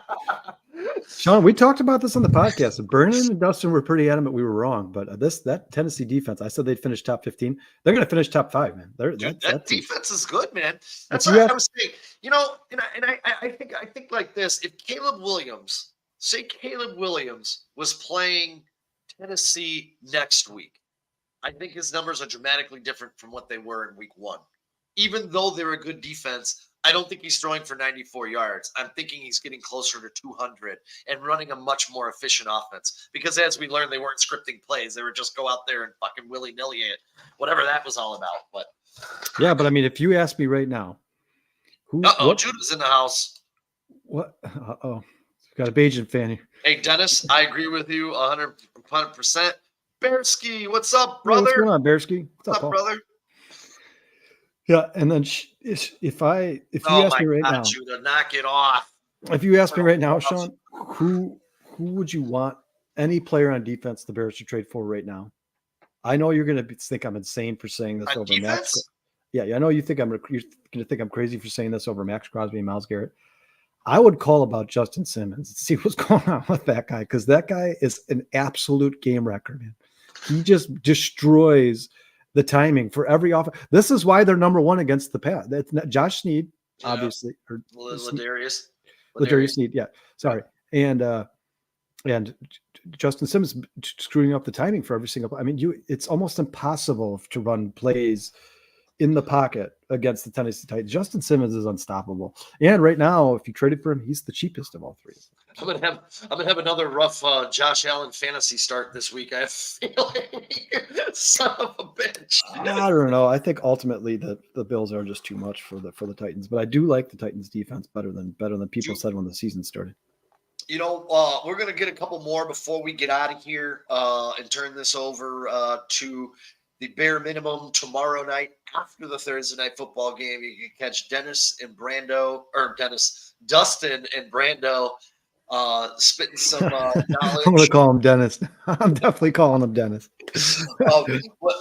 Sean, we talked about this on the podcast. Brennan and Dustin were pretty adamant we were wrong, but that Tennessee defense, I said they'd finish top 15. They're going to finish top 5, man. Dude, that defense is good, man. That's you what have, I was saying. I think like this. If Caleb Williams was playing Tennessee next week, I think his numbers are dramatically different from what they were in week 1. Even though they're a good defense, I don't think he's throwing for 94 yards. I'm thinking he's getting closer to 200 and running a much more efficient offense. Because as we learned, they weren't scripting plays. They were just go out there and fucking willy-nilly it, whatever that was all about. But yeah, but I mean, if you ask me right now, Judah's in the house. What? Uh-oh. Got a Bajan fan here. Hey, Dennis, I agree with you 100%. Bearsky, what's up, brother? Hey, what's going on, Bearsky? What's up, brother? Yeah, and then if you ask me right now, Judah, knock it off. If you ask me right now, Sean, who would you want any player on defense the Bears to trade for right now? I know you're going to think I'm insane for saying this over defense? Max. Yeah, I know you think you're going to think I'm crazy for saying this over Max Crosby and Myles Garrett. I would call about Justin Simmons and see what's going on with that guy, because that guy is an absolute game wrecker, man. He just destroys the timing for every offense. This is why they're number 1 against the pass. That's not Josh Snead, obviously. Or Ladarius Snead, yeah. Sorry. And Justin Simmons screwing up the timing for every single. I mean, it's almost impossible to run plays in the pocket against the Tennessee Titans. Justin Simmons is unstoppable. And right now, if you traded for him, he's the cheapest of all 3. I'm gonna have another rough Josh Allen fantasy start this week. I have a feeling. Son of a bitch. I don't know. I think ultimately the Bills are just too much for the Titans, but I do like the Titans defense better than people said when the season started. We're gonna get a couple more before we get out of here and turn this over to the bare minimum tomorrow night after the Thursday night football game. You can catch Dustin and Brando spitting some knowledge. I'm going to call him Dennis. I'm definitely calling him Dennis.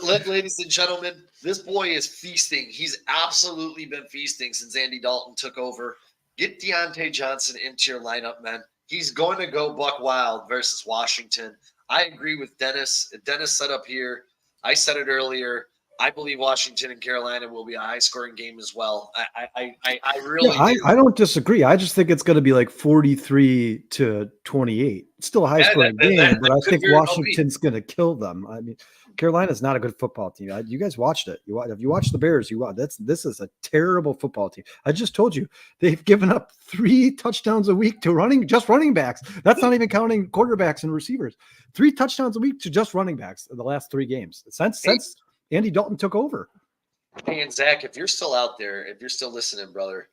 Ladies and gentlemen, this boy is feasting. He's absolutely been feasting since Andy Dalton took over. Get Deontay Johnson into your lineup, man. He's going to go buck wild versus Washington. I agree with Dennis. Dennis set up here. I said it earlier. I believe Washington and Carolina will be a high-scoring game as well. I really do. I don't disagree. I just think it's going to be like 43-28. It's still a high-scoring game, but I think Washington's going to kill them. I mean, Carolina's not a good football team. You guys watched it. If you watched the Bears, this is a terrible football team. I just told you they've given up 3 touchdowns a week to running backs. That's not even counting quarterbacks and receivers. 3 touchdowns a week to just running backs in the last 3 games since Andy Dalton took over. Hey, and Zach, if you're still out there, if you're still listening, brother,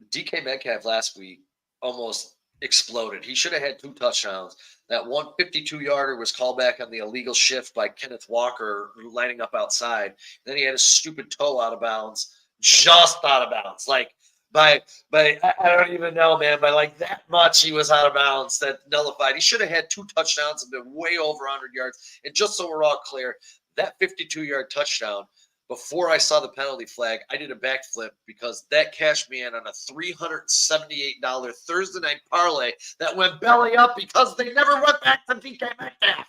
DK Metcalf last week almost exploded. He should have had 2 touchdowns. That 152-yarder was called back on the illegal shift by Kenneth Walker lining up outside. Then he had a stupid toe out of bounds, just out of bounds. Like by I don't even know, man, by like that much he was out of bounds. That nullified. He should have had 2 touchdowns and been way over 100 yards. And just so we're all clear, that 52-yard touchdown, before I saw the penalty flag, I did a backflip because that cashed me in on a $378 Thursday night parlay that went belly up because they never went back to DK Metcalf.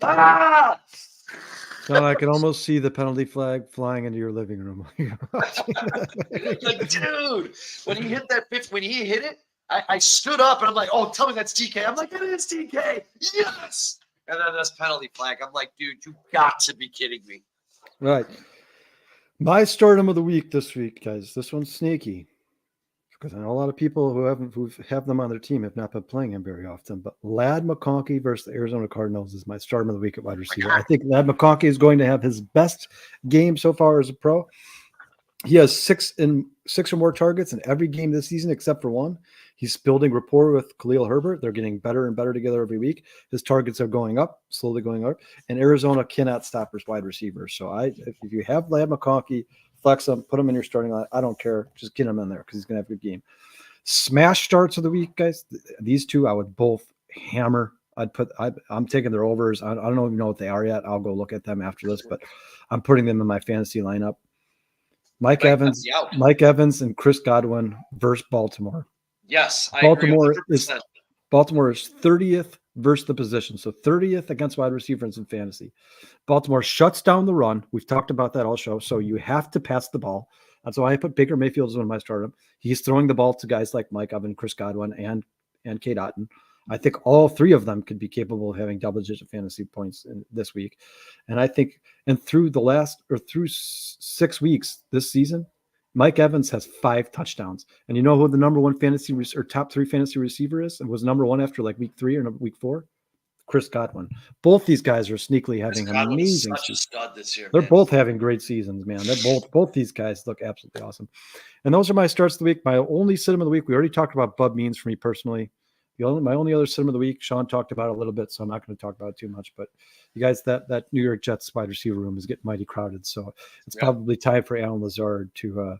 Ah! So I can almost see the penalty flag flying into your living room. Like, dude, when he hit it, I stood up and I'm like, oh, tell me that's DK. I'm like, it is DK. Yes. And then this penalty flag. I'm like, dude, you got to be kidding me. Right. My stardom of the week this week, guys. This one's sneaky because I know a lot of people who have them on their team have not been playing him very often. But Ladd McConkey versus the Arizona Cardinals is my stardom of the week at wide receiver. I think Ladd McConkey is going to have his best game so far as a pro. He has 6 or more targets in every game this season except for 1. He's building rapport with Khalil Herbert. They're getting better and better together every week. His targets are slowly going up. And Arizona cannot stop his wide receivers. So if you have Ladd McConkey, flex him, put him in your starting line. I don't care. Just get him in there because he's going to have a good game. Smash starts of the week, guys. These 2 I would both hammer I'm taking their overs. I don't even know what they are yet. I'll go look at them after this, but I'm putting them in my fantasy lineup. Mike Evans and Chris Godwin versus Baltimore. Yes, I agree 100%. Baltimore is 30th versus the position. So 30th against wide receivers in fantasy. Baltimore shuts down the run. We've talked about that all show. So you have to pass the ball. That's why I put Baker Mayfield as one of my stardom. He's throwing the ball to guys like Mike Evans, Chris Godwin, and Kate Otten. I think all three of them could be capable of having double-digit fantasy points this week. And I think, and through 6 weeks this season, Mike Evans has 5 touchdowns. And you know who the number one fantasy or top 3 fantasy receiver is? And was number one after like week 3 or week 4? Chris Godwin. Both these guys are sneakily having amazing seasons. This year, they're both having great seasons, man. They're both these guys look absolutely awesome. And those are my starts of the week. My only sit 'em of the week, we already talked about Bub Means for me personally. My only other sit 'em of the week, Sean talked about it a little bit, so I'm not going to talk about it too much. But you guys, that New York Jets wide receiver room is getting mighty crowded. So it's probably time for Alan Lazard to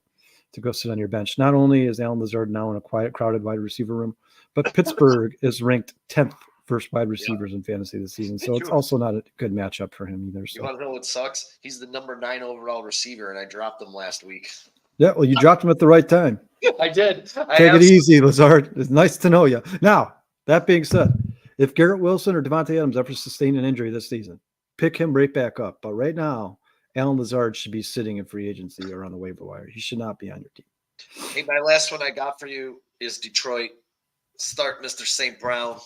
go sit on your bench. Not only is Alan Lazard now in a quiet, crowded wide receiver room, but Pittsburgh is ranked 10th first wide receivers in fantasy this season. So it's also not a good matchup for him either. So. You want to know what sucks? He's the number 9 overall receiver, and I dropped him last week. Yeah, well, you dropped him at the right time. I did. Take it easy, Lazard. It's nice to know you. Now, that being said, if Garrett Wilson or Devontae Adams ever sustain an injury this season, pick him right back up. But right now, Alan Lazard should be sitting in free agency or on the waiver wire. He should not be on your team. Hey, my last one I got for you is Detroit. Start Mr. St. Brown.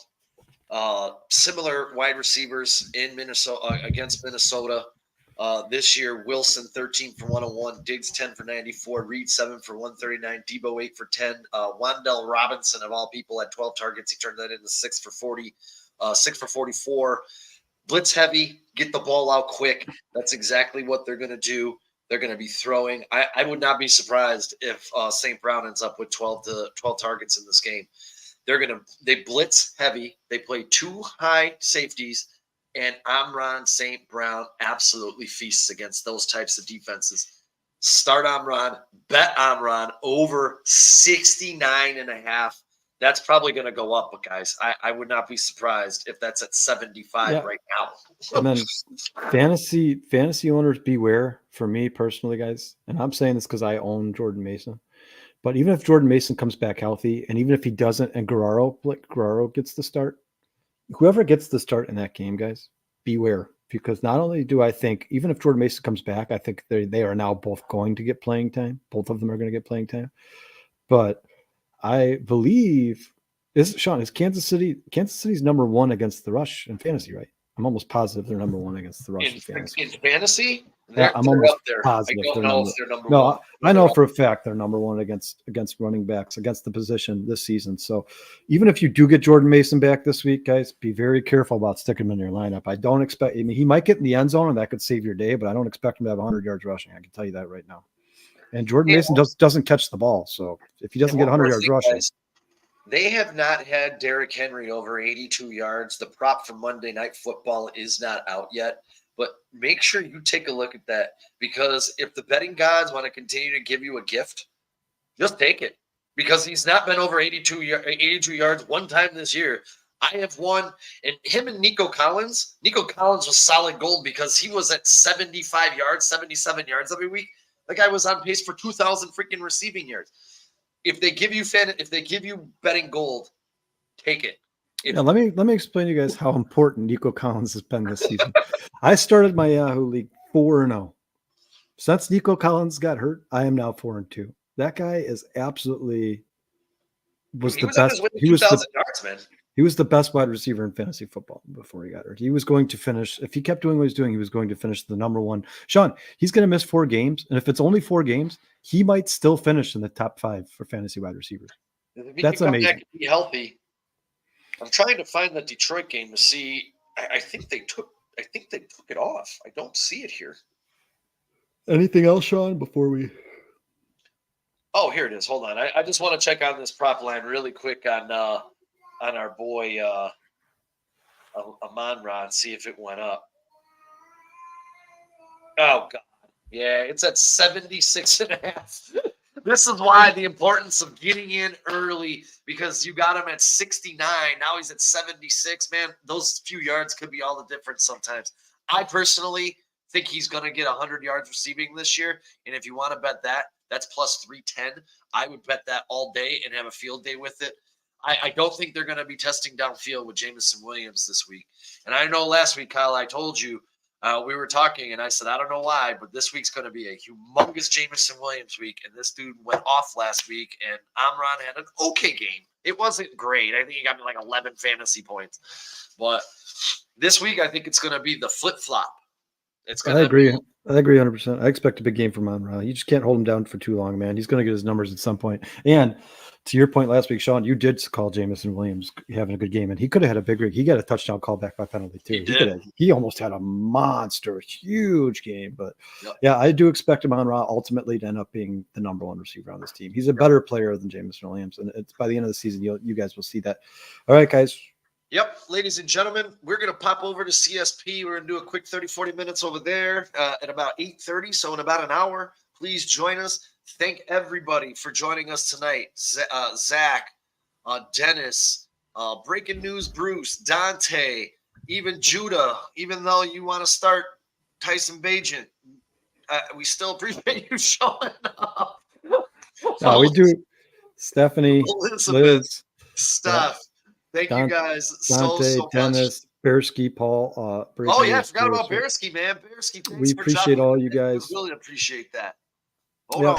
Similar wide receivers in Minnesota against Minnesota. This year, Wilson 13 for 101, Diggs 10 for 94, Reed 7 for 139, Debo 8 for 10. Wan'Dale Robinson, of all people, had 12 targets. He turned that into 6 for 44. Blitz heavy, get the ball out quick. That's exactly what they're going to do. They're going to be throwing. I would not be surprised if St. Brown ends up with 12 targets in this game. They blitz heavy. They play 2 high safeties, and Amon St. Brown absolutely feasts against those types of defenses. Start Amon, bet Amon over 69.5. That's probably going to go up, but guys, I would not be surprised if that's at 75 right now. And then fantasy owners beware for me personally, guys. And I'm saying this because I own Jordan Mason. But even if Jordan Mason comes back healthy, and even if he doesn't, and Guerrero gets the start, whoever gets the start in that game, guys, beware. Because not only do I think, even if Jordan Mason comes back, I think they are now both going to get playing time. Both of them are going to get playing time. But I believe is Kansas City's number 1 against the rush in fantasy, right? I'm almost positive they're number 1 against the rush in fantasy. In fantasy? I'm almost positive. I don't know if they're number 1. I know for a fact they're number 1 against running backs, against the position this season. So even if you do get Jordan Mason back this week, guys, be very careful about sticking him in your lineup. I don't expect – he might get in the end zone, and that could save your day, but I don't expect him to have 100 yards rushing. I can tell you that right now. And Jordan Mason doesn't catch the ball. So if he doesn't get 100 yards rushing – they have not had Derrick Henry over 82 yards. The prop for Monday Night Football is not out yet. But make sure you take a look at that, because if the betting gods want to continue to give you a gift, just take it, because he's not been over 82 yards one time this year. I have one, and him and Nico Collins was solid gold because he was at 75 yards, 77 yards every week. The guy was on pace for 2,000 freaking receiving yards. If they give you betting gold, take it. Let me explain to you guys how important Nico Collins has been this season. I started my Yahoo League 4-0. Since Nico Collins got hurt, I am now 4-2. That guy is absolutely the best. He was the best wide receiver in fantasy football before he got hurt. He was going to finish, if he kept doing what he's doing, he was going to finish the number 1. Sean, he's going to miss 4 games, and if it's only 4 games, he might still finish in the top 5 for fantasy wide receivers. That's amazing. Back and be healthy. I'm trying to find the Detroit game to see. I think they took it off. I don't see it here. Anything else, Sean, before we? Oh, here it is. Hold on. I just want to check on this prop line really quick on our boy Amon-Ra, see if it went up. Oh God. Yeah, it's at 76.5. This is why the importance of getting in early, because you got him at 69. Now he's at 76. Man, those few yards could be all the difference sometimes. I personally think he's going to get 100 yards receiving this year. And if you want to bet that, that's plus 310. I would bet that all day and have a field day with it. I don't think they're going to be testing downfield with Jameson Williams this week. And I know last week, Kyle, I told you, we were talking, and I said, I don't know why, but this week's going to be a humongous Jameson Williams week. And this dude went off last week, and Amron had an okay game. It wasn't great. I think he got me like 11 fantasy points. But this week, I think it's going to be the flip-flop. I agree 100%. I expect a big game from Amron. You just can't hold him down for too long, man. He's going to get his numbers at some point. And to your point last week, Sean, you did call Jameson Williams having a good game, and he could have had a big rig. He got a touchdown call back by penalty too. He almost had a monster, huge game. But yeah, I do expect Amon-Ra ultimately to end up being the number one receiver on this team. He's a better player than Jameson Williams, and it's by the end of the season, you guys will see that. All right, guys. Yep, ladies and gentlemen, we're going to pop over to CSP. We're going to do a quick 30, 40 minutes over there at about 8:30. So in about an hour, please join us. Thank everybody for joining us tonight. Zach, Dennis, Breaking News Bruce, Dante, even Judah, even though you want to start Tyson Bajent, we still appreciate you showing up. We do. Stephanie, Elizabeth, Liz, Steph. Thank you guys so Dennis, much. Bearsky, Paul. I forgot about Bearsky, man. Bearsky, we appreciate all you guys. We really appreciate that.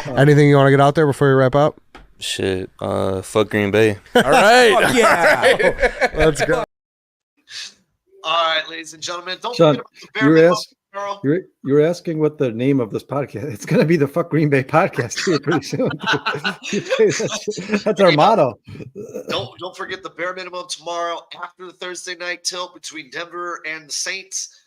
Anything you want to get out there before we wrap up? Shit, fuck Green Bay. All right. Yeah. Right. Let's go. All right, ladies and gentlemen. Don't Sean, forget you were asking what the name of this podcast. It's going to be the Fuck Green Bay podcast here pretty soon. That's our motto. Don't forget the bare minimum tomorrow after the Thursday night tilt between Denver and the Saints.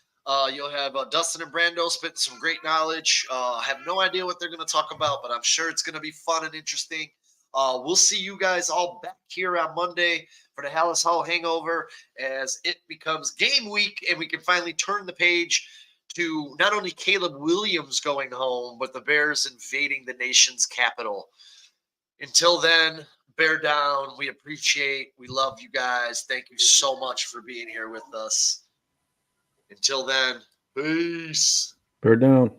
You'll have Dustin and Brando spitting some great knowledge. I have no idea what they're going to talk about, but I'm sure it's going to be fun and interesting. We'll see you guys all back here on Monday for the Hallis Hall Hangover as it becomes game week and we can finally turn the page to not only Caleb Williams going home, but the Bears invading the nation's capital. Until then, bear down. We love you guys. Thank you so much for being here with us. Until then, peace. Bear down.